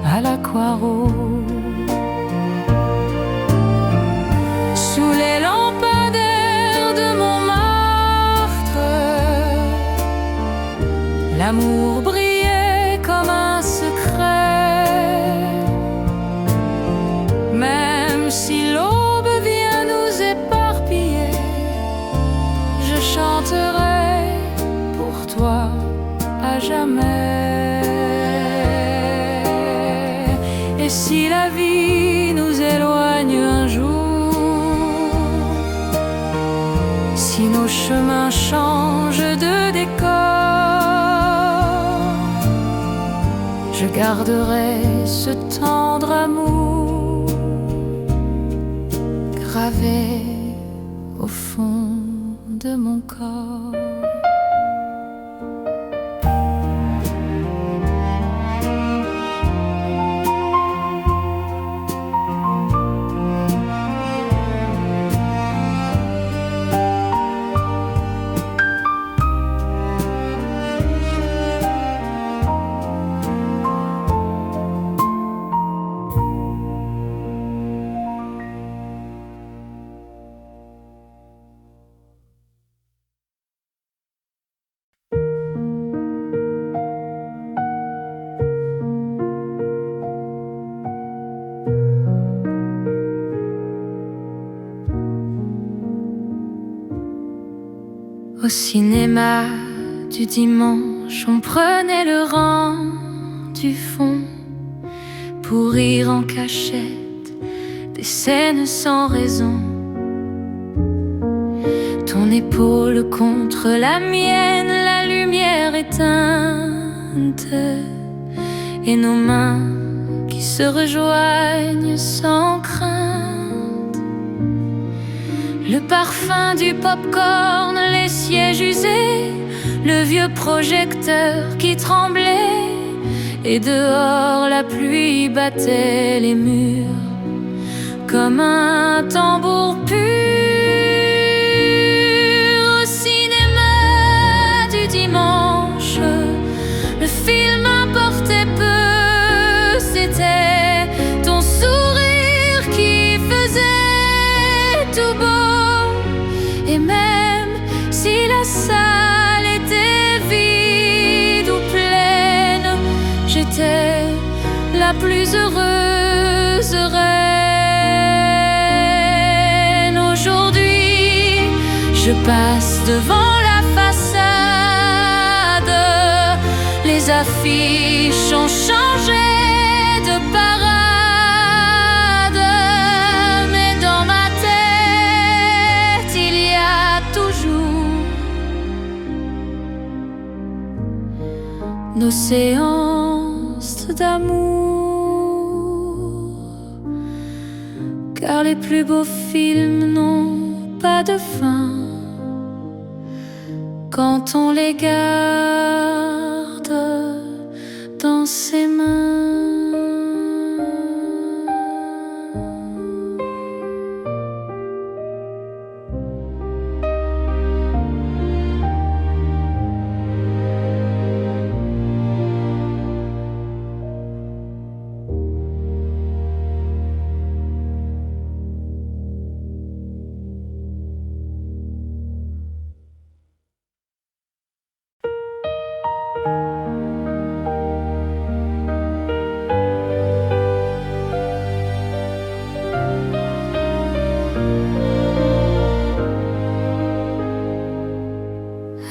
à l'aquarelle. Sous les lampadaires de Montmartre, l'amour brillait comme un secret. Même si l'aube vient nous éparpiller, je chanterai pour toi à jamais. Et si la vie nous éloigne un jour, si nos chemins changent de décor, je garderai ce tendre amour gravé au fond de mon corps. cinéma du dimanche, on prenait le rang du fond pour rire en cachette des scènes sans raison. Ton épaule contre la mienne, la lumière éteinte, et nos mains qui se rejoignent sans crainte. Le parfum du popcorn, les sièges usés, le vieux projecteur qui tremblait, et dehors la pluie battait les murs comme un tambour pur. Au cinéma du dimanche, le film importait peu, c'était ton sourire qui faisait tout beau. Et même si la salle était vide ou pleine, j'étais la plus heureuse reine. Aujourd'hui, je passe devant la façade, les affiches ont changé de parade, mais dans ma tête, il y a toujours nos séances d'amour, car les plus beaux films n'ont pas de fin quand on les garde dans ses mains.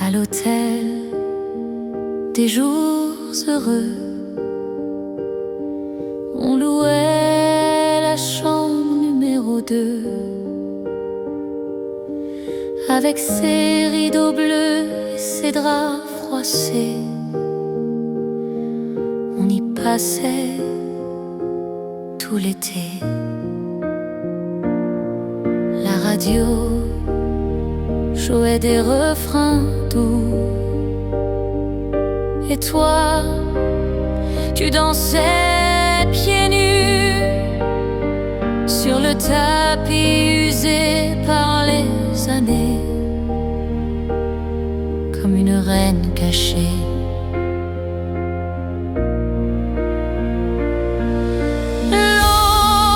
À l'hôtel des jours heureux, on louait la chambre numéro 2, avec ses rideaux bleus et ses draps froissés. On y passait tout l'été. La radio jouait des refrains doux, et toi, tu dansais pieds nus sur le tapis usé par les années, comme une reine cachée.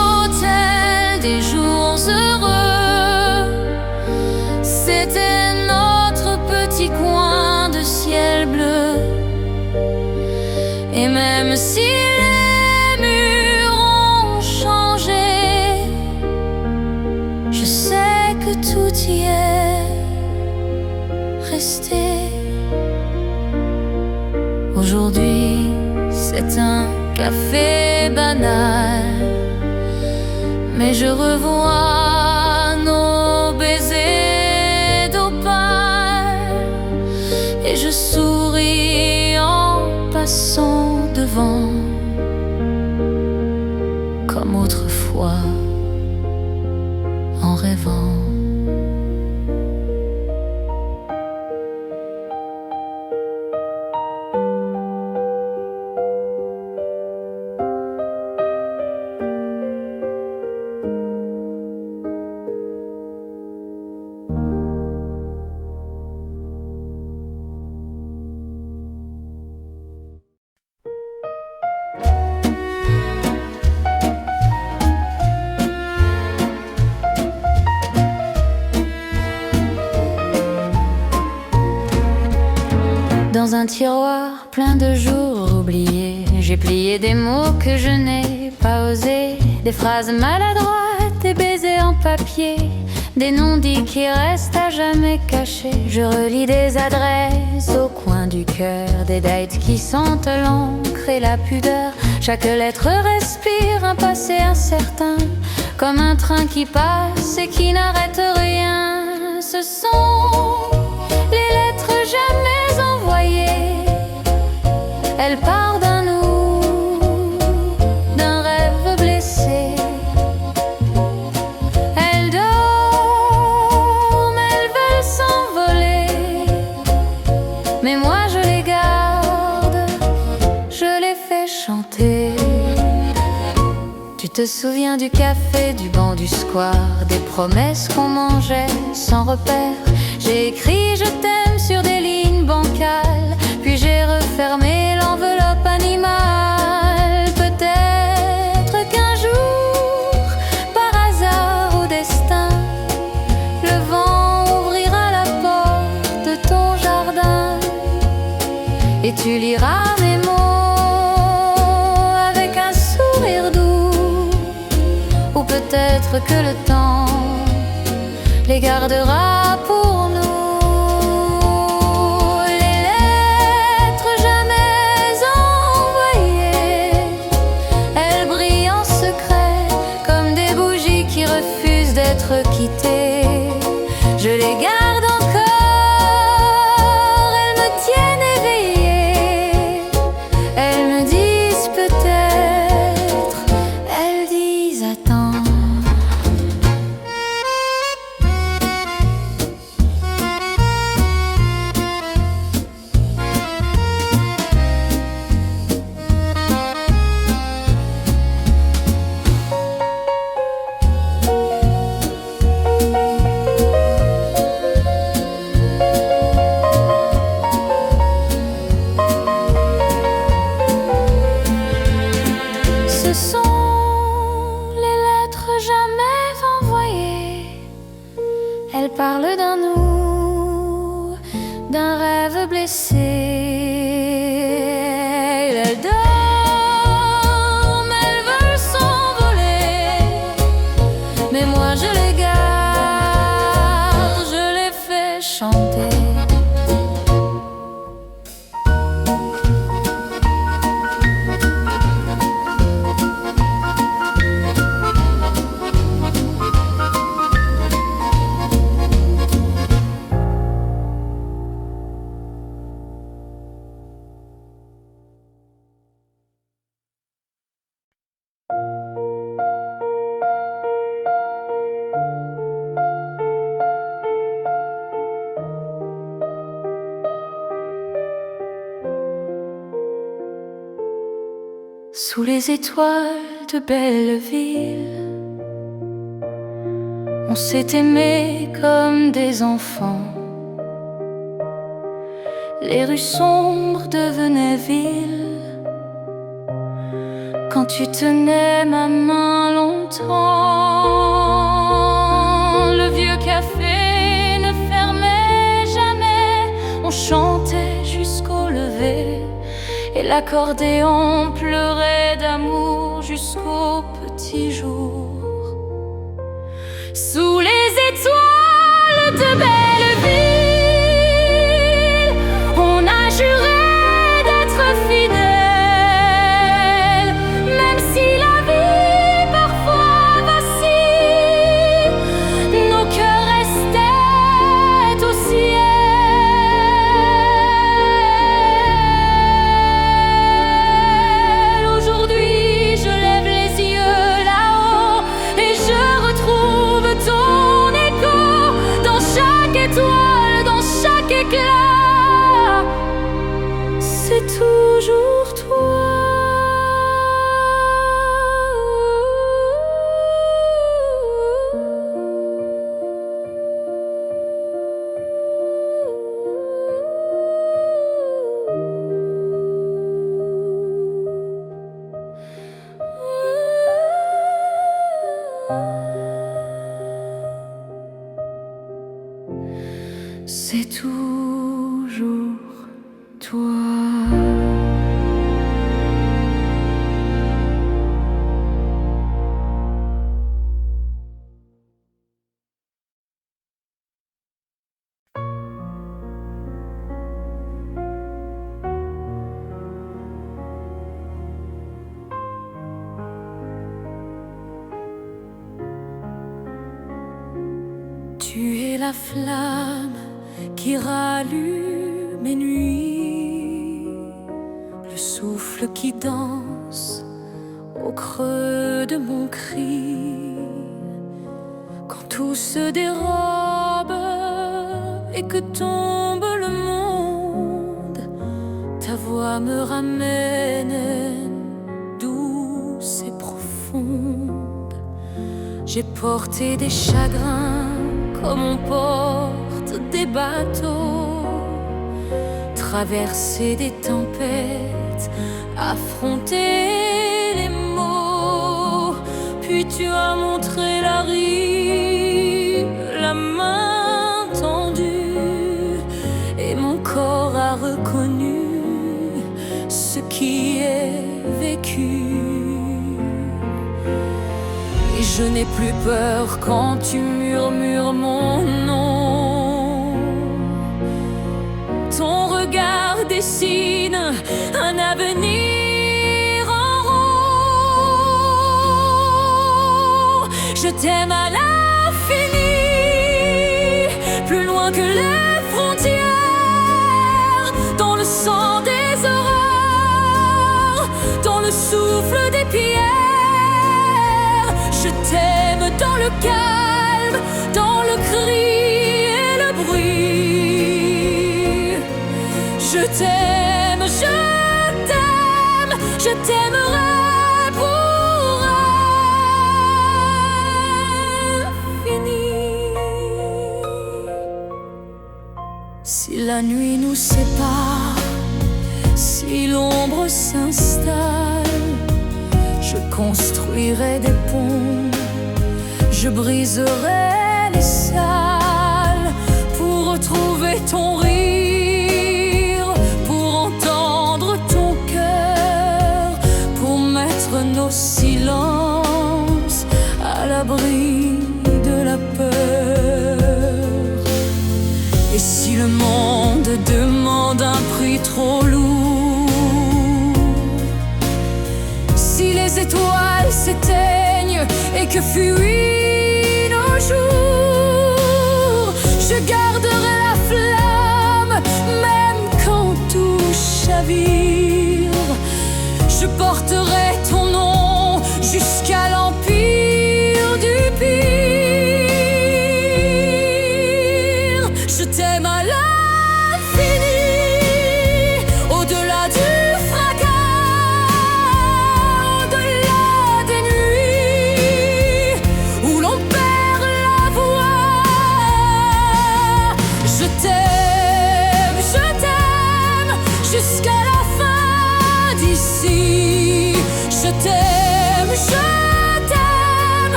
L'hôtel des jours heureux, c'était notre petit coin de ciel bleu. Et même si les murs ont changé, je sais que tout y est resté. Aujourd'hui, c'est un café banal, mais je revois nos baisers d'opale, et je souris en passant devant, comme autrefois, en rêvant. Dans un tiroir plein de jours oubliés, j'ai plié des mots que je n'ai pas osé, des phrases maladroites, des baisers en papier, des non-dits qui restent à jamais cachés. Je relis des adresses au coin du cœur, des dates qui sentent l'encre et la pudeur. Chaque lettre respire un passé incertain, comme un train qui passe et qui n'arrête rien. Ce sont les lettres jamais envoyées. Elles parlent d'un nous, d'un rêve blessé. Elles dorment, elles veulent s'envoler, mais moi je les garde, je les fais chanter. Tu te souviens du café, du banc du square, des promesses qu'on mangeait sans repère. J'ai écrit je t'aime sur des lignes bancales, puis j'ai refermé l'enveloppe animale. Peut-être qu'un jour, par hasard au destin, le vent ouvrira la porte de ton jardin et tu liras mes mots avec un sourire doux. Ou peut-être que le temps les gardera pour nous. Les lettres jamais envoyées, elles brillent en secret comme des bougies qui refusent d'être quittées. Je les garde encore, elles me tiennent éveillée. Elles me disent peut-être, elles disent attends. Ce sont les lettres jamais envoyées. Elles parlent d'un nous, d'un rêve blessé. Elles dorment, elles veulent s'envoler, mais moi je les garde, je les fais chanter. Sous les étoiles de Belleville, on s'est aimé comme des enfants. Les rues sombres devenaient villes quand tu tenais ma main longtemps. Le vieux café ne fermait jamais, on chantait jusqu'au lever, et l'accordéon pleurait d'amour jusqu'au petit jour. Sous les étoiles de Belleville, on a juré d'être fidèles, même si la vie parfois vacille, nos cœurs restaient au ciel. Dans chaque éclat, c'est toujours toi. C'est toujours toi. Tu es la flamme qui rallume mes nuits, le souffle qui danse au creux de mon cri. Quand tout se dérobe et que tombe le monde, ta voix me ramène douce et profonde. J'ai porté des chagrins comme on porte des bateaux, traversé des tempêtes, affronté les maux. Puis tu as montré la rive, la main tendue, et mon corps a reconnu ce qui est vécu. Et je n'ai plus peur quand tu murmures mon nom. Ton regard dessine un avenir en rond. Je t'aime à l'infini, plus loin que les frontières, dans le sang des aurores, dans le souffle des pierres. Je t'aime dans le calme, dans le cri et le bruit. Je t'aime, je t'aime, je t'aimerai pour infini. Si la nuit nous sépare, si l'ombre s'installe, je construirai des ponts, je briserai les salles pour retrouver ton rire, pour entendre ton cœur, pour mettre nos silences à l'abri de la peur. Et si le monde demande un prix trop lourd, si les étoiles s'éteignent et que fuient nos jours, je garderai la flamme, même quand tout chavire. Je porterai ton nom jusqu'à l'empire du pire. Je t'aime à l'infini, au-delà du fracas, au-delà des nuits où l'on perd la voix. Je t'aime jusqu'à la fin d'ici. Je t'aime,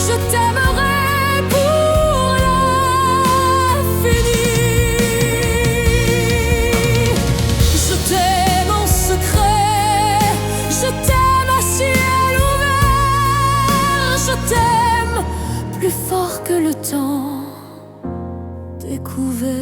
je t'aimerai pour l'infini. Je t'aime en secret, je t'aime à ciel ouvert. Je t'aime plus fort que le temps découvert.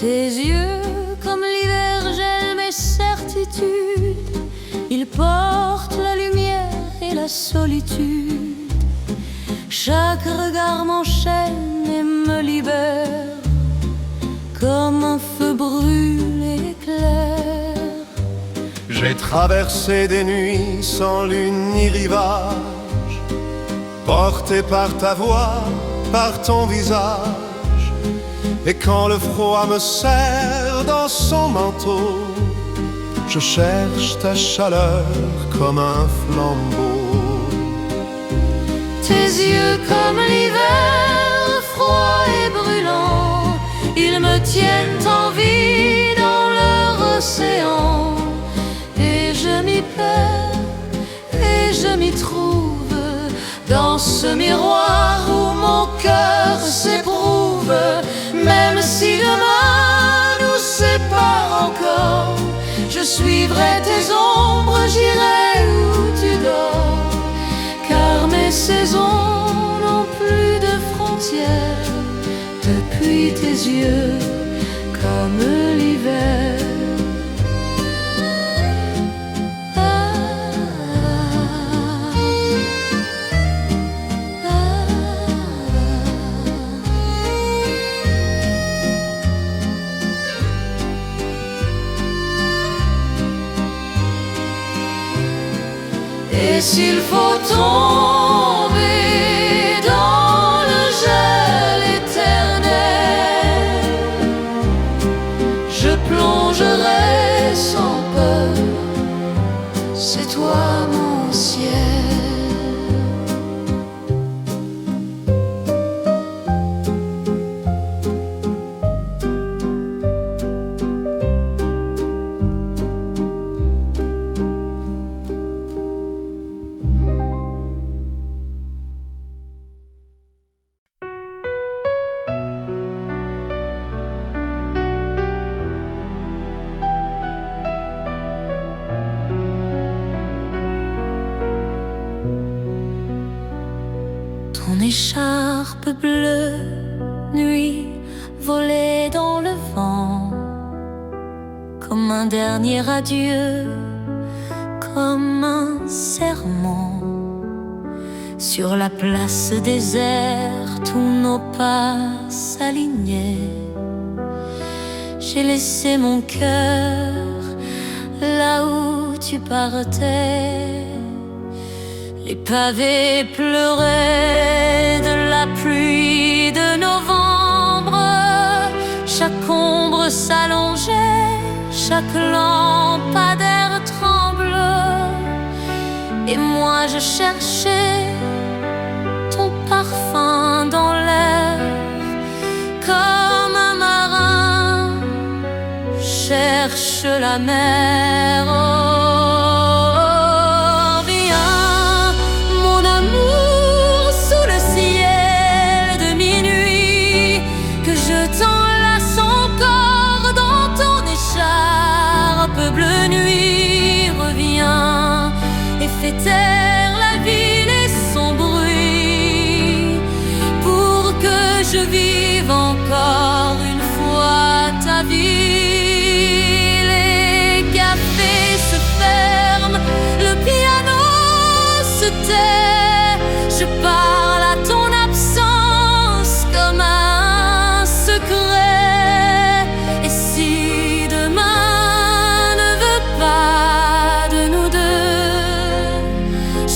Tes yeux, comme l'hiver, gèlent mes certitudes. Ils portent la lumière et la solitude. Chaque regard m'enchaîne et me libère, comme un feu brûle et éclaire. J'ai traversé des nuits sans lune ni rivage, porté par ta voix, par ton visage. Et quand le froid me serre dans son manteau, je cherche ta chaleur comme un flambeau. Tes yeux comme l'hiver, froid et brûlant, ils me tiennent en vie dans leur océan. Et je m'y perds et je m'y trouve dans ce miroir où mon cœur s'éprouve. Même si demain nous sépare encore, je suivrai tes ombres, j'irai où tu dors. Car mes saisons n'ont plus de frontières depuis tes yeux, comme l'hiver. Et s'il faut tomber dans le gel éternel, je plongerai sans peur, c'est toi mon ciel. Ton écharpe bleue, nuit, volée dans le vent, comme un dernier adieu, comme un serment. Sur la place déserte où nos pas s'alignaient, j'ai laissé mon cœur là où tu partais. Les pavés pleuraient de la pluie de novembre. Chaque ombre s'allongeait, chaque lampadaire tremble. Et moi je cherchais ton parfum dans l'air, comme un marin cherche la mer. Fais taire la ville et son bruit, pour que je vive encore une fois ta vie. Les cafés se ferment, le piano se tait, je parle à ton absence comme un secret. Et si demain ne veut pas de nous deux,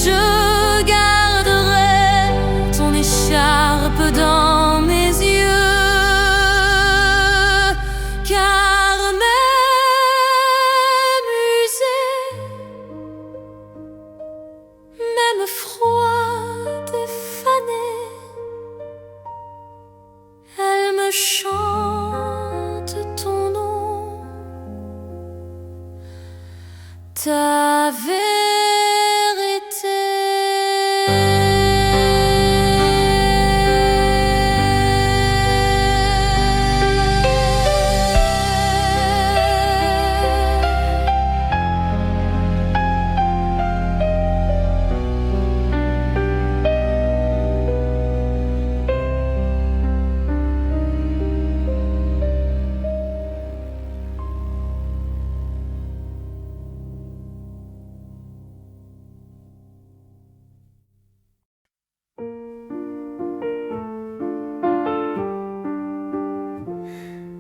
je garderai ton écharpe dans mes yeux, car même usée, même froide et fanée, elle me chante ton nom, ta vérité.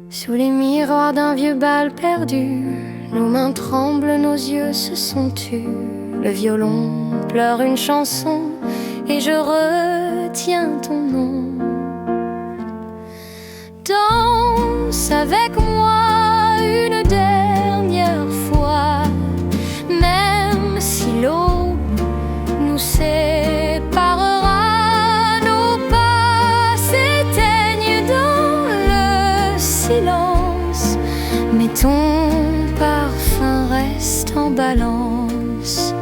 Sous les miroirs d'un vieux bal perdu, nos mains tremblent, nos yeux se sont tus. Le violon pleure une chanson et je retiens ton nom. Danse avec moi une dernière fois, même si l'aube nous séparera, nos pas s'éteignent dans le silence, mais ton parfum reste en balance.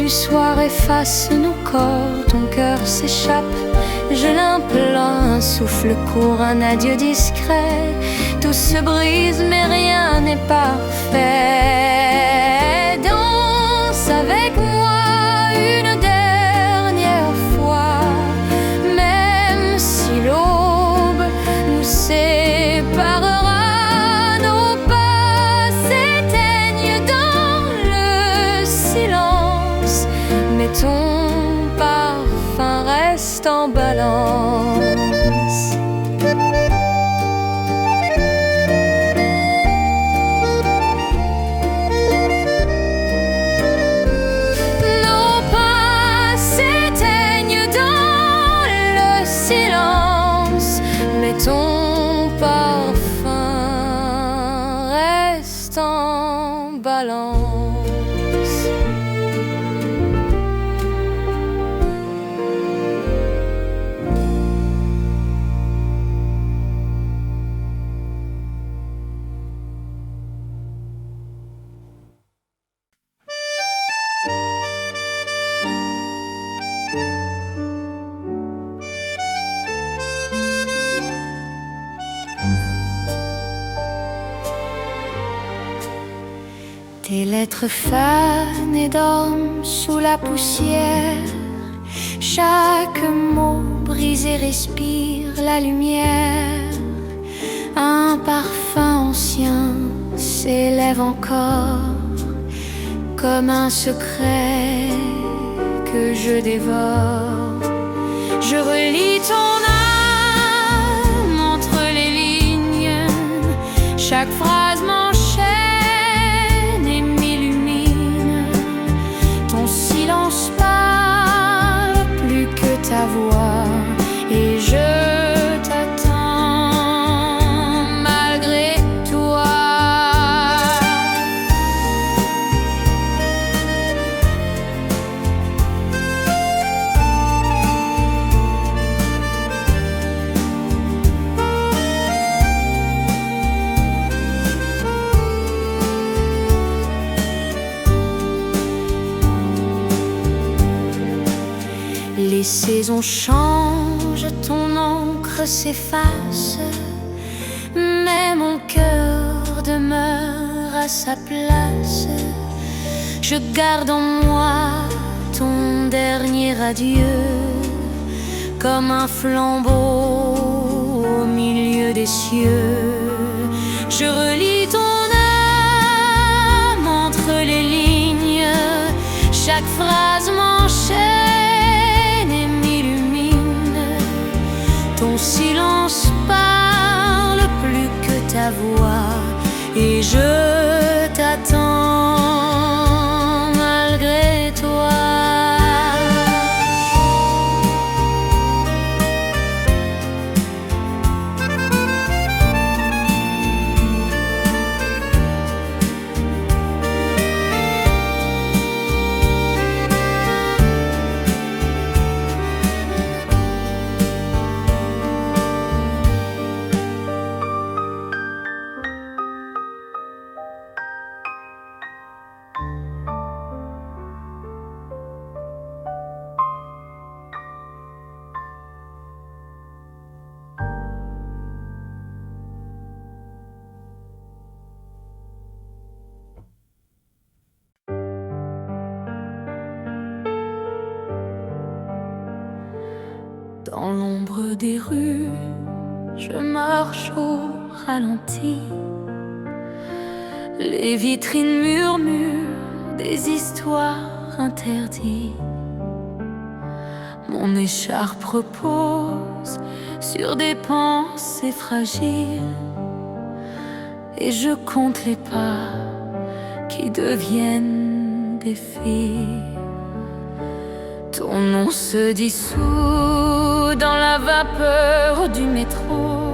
du soir efface nos corps, ton cœur s'échappe. Je l'implore, un souffle court, un adieu discret. Tout se brise mais rien n'est parfait. Danse avec moi une dernière fois, même si l'aube nous séparera. Nos pas s'éteignent dans le silence, mais ton parfum reste en balance. Nos pas s'éteignent dans le silence, mais ton parfum reste en balance. Tes lettres fanent et dorment sous la poussière. Chaque mot brisé respire la lumière. Un parfum ancien s'élève encore, comme un secret que je dévore. Je relis ton âme entre les lignes. Chaque phrase m'enchaîne et m'illumine. Ton silence parle plus que ta voix, et je t'attends malgré toi. Les saisons changent, ton encre s'efface, mais mon cœur demeure à sa place. Je garde en moi ton dernier adieu, comme un flambeau au milieu des cieux. Je relis ton âme entre les lignes. Chaque phrase m'enchaîne et m'illumine. Ton silence parle plus que ta voix, et je t'attends malgré toi. Dans l'ombre des rues, je marche au ralenti. Les vitrines murmurent des histoires interdites. Mon écharpe repose sur des pensées fragiles, et je compte les pas qui deviennent des fils. Ton nom se dissout dans la vapeur du métro,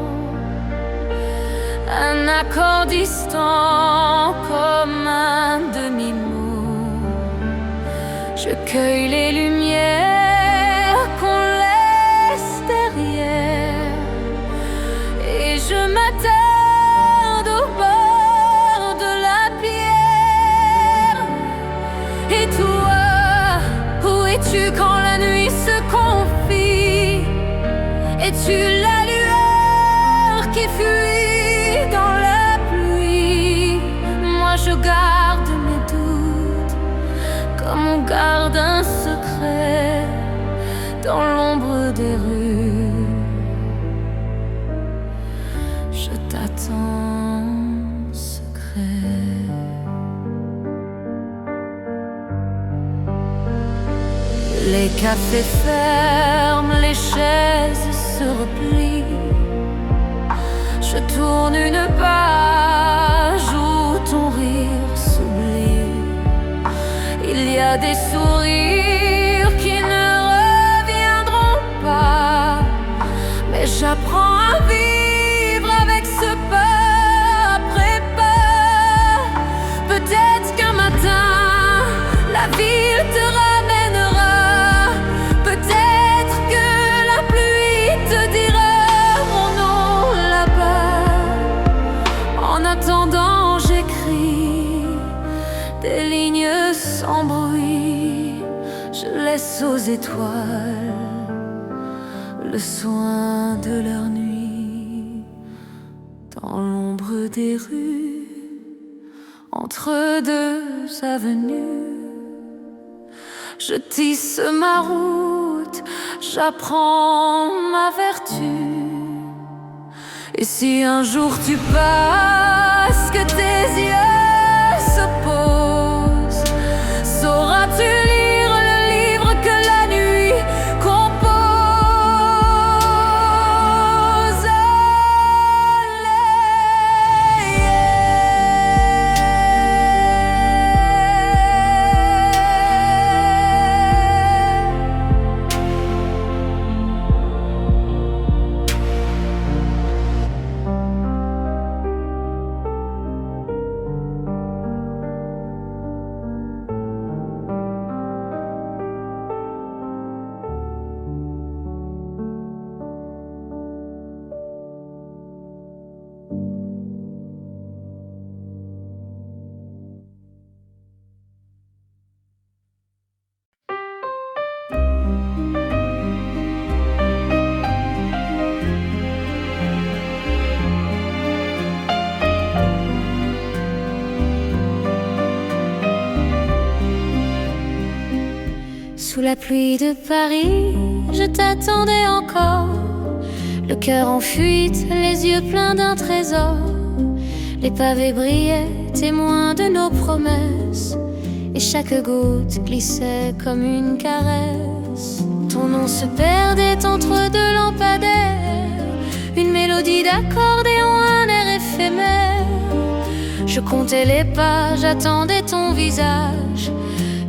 un accord distant comme un demi-mot. Je cueille les lumières qu'on laisse derrière, et je m'attarde au bord de la pierre. Et toi, secret. Les cafés ferment, les chaises se replient. Je tourne une page où ton rire s'oublie. Il y a des sourires qui ne reviendront pas, mais j'apprends à vivre avec ce peur après peur. Peut-être qu'un matin la ville te ramènera. Peut-être que la pluie te dira mon nom là-bas. En attendant, j'écris des lignes sans bruit. Je laisse aux étoiles le soin de leur nuit. Dans l'ombre des rues, entre deux avenues, je tisse ma route, j'apprends ma vertu. Et si un jour tu passes, que tes yeux se posent, sauras-tu lire le livre que la nuit compose. Sous la pluie de Paris, je t'attendais encore, le cœur en fuite, les yeux pleins d'un trésor. Les pavés brillaient, témoins de nos promesses, et chaque goutte glissait comme une caresse. Ton nom se perdait entre deux lampadaires, une mélodie d'accordéon, un air éphémère. Je comptais les pas, j'attendais ton visage,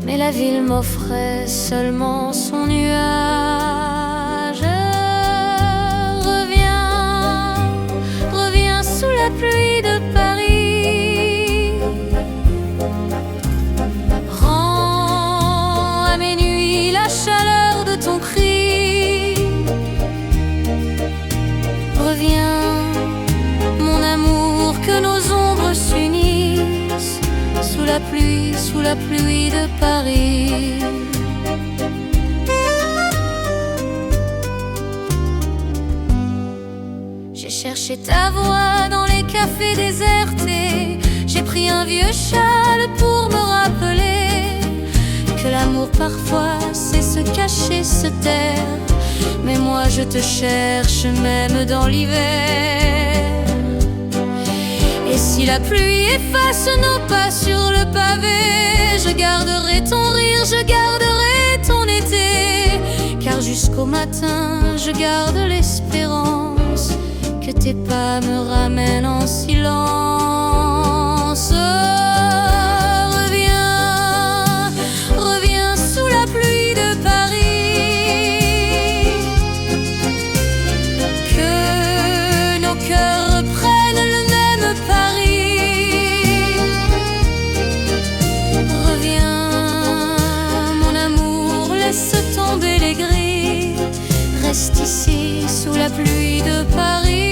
mais la ville m'offrait seulement son nuage. Reviens, reviens sous la pluie de Paris. Rends à mes nuits la chaleur de ton cri. Reviens, mon amour, que nos ombres s'unissent sous la pluie de Paris. J'ai cherché ta voix dans les cafés désertés. J'ai pris un vieux châle pour me rappeler que l'amour parfois sait se cacher, se taire. Mais moi je te cherche même dans l'hiver. Et si la pluie efface nos pas sur le pavé, je garderai ton rire, je garderai ton été. Car jusqu'au matin, je garde l'espérance que tes pas me ramènent en silence. Reviens, reviens sous la pluie de Paris. Que nos cœurs reprennent le même Paris. Reviens, mon amour, laisse tomber les grilles. Reste ici sous la pluie de Paris.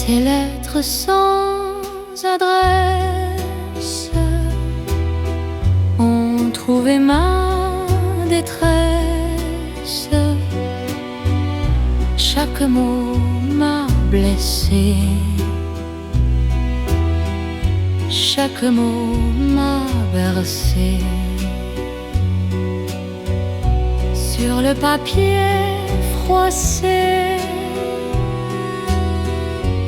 Ces lettres sans adresse ont trouvé ma détresse. Chaque mot m'a blessé, chaque mot m'a bercé. Sur le papier froissé,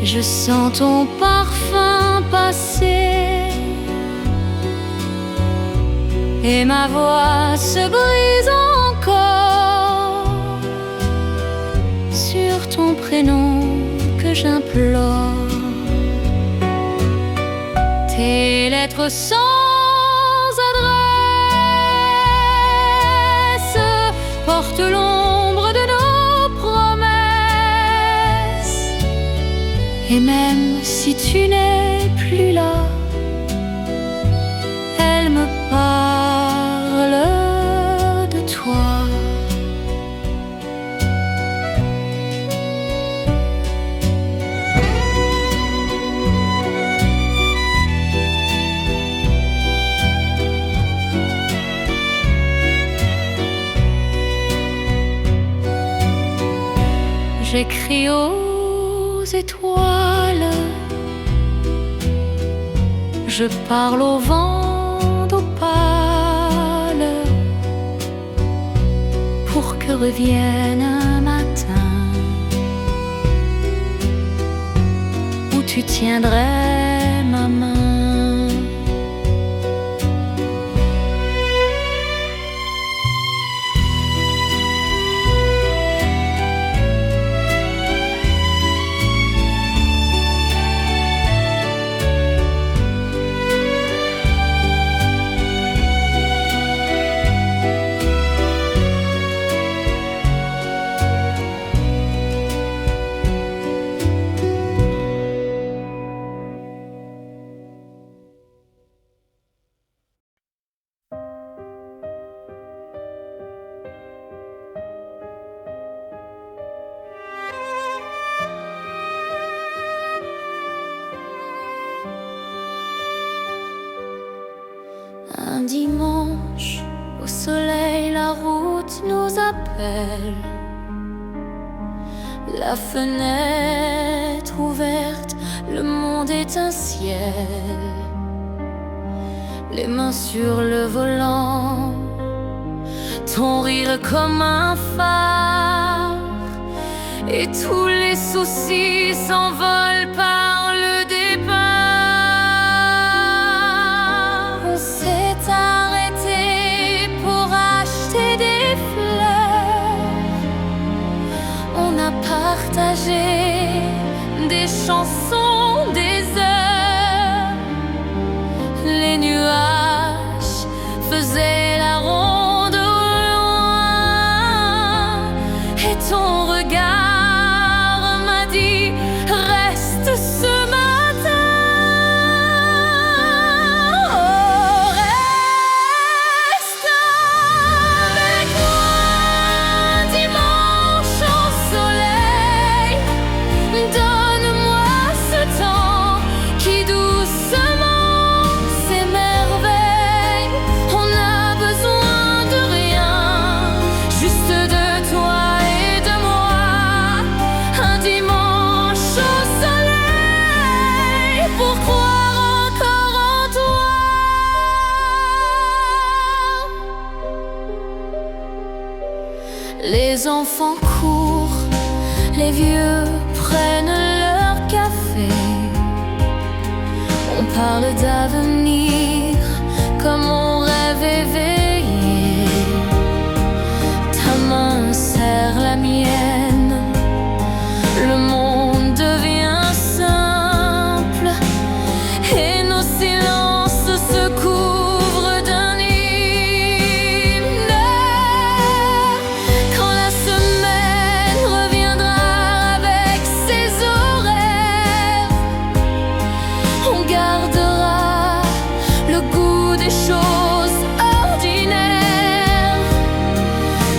je sens ton parfum passer, et ma voix se brise encore sur ton prénom que j'implore. Tes lettres sans adresse portent l'ombre de nos promesses, et même si tu n'es plus là, elles me parlent de toi. J'écris aux étoiles, je parle au vent d'opale, pour que revienne un matin où tu tiendrais ma main. Un dimanche, au soleil, la route nous appelle. La fenêtre ouverte, le monde est un ciel. Les mains sur le volant, ton rire comme un phare, et tous les soucis s'envolent par le départ. On s'est arrêté pour acheter des fleurs, on a partagé des chansons, des heures. Les nuages faisaient la ronde au loin, et ton regard m'a dit reste ce matin. Oh, reste avec moi dimanche au soleil. Donne-moi ce temps qui doucement s'émerveille. On n'a besoin de rien, juste de toi et de moi. Un dimanche au soleil pour croire encore en toi. Les enfants courent, les vieux prennent leur café. On parle d'avenir comme on rêve éveillé. Ta main serre la mienne, le monde devient simple, et nos silences se couvrent d'un hymne. Quand la semaine reviendra avec ses horaires, on gardera le goût des choses ordinaires.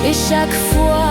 Et chaque fois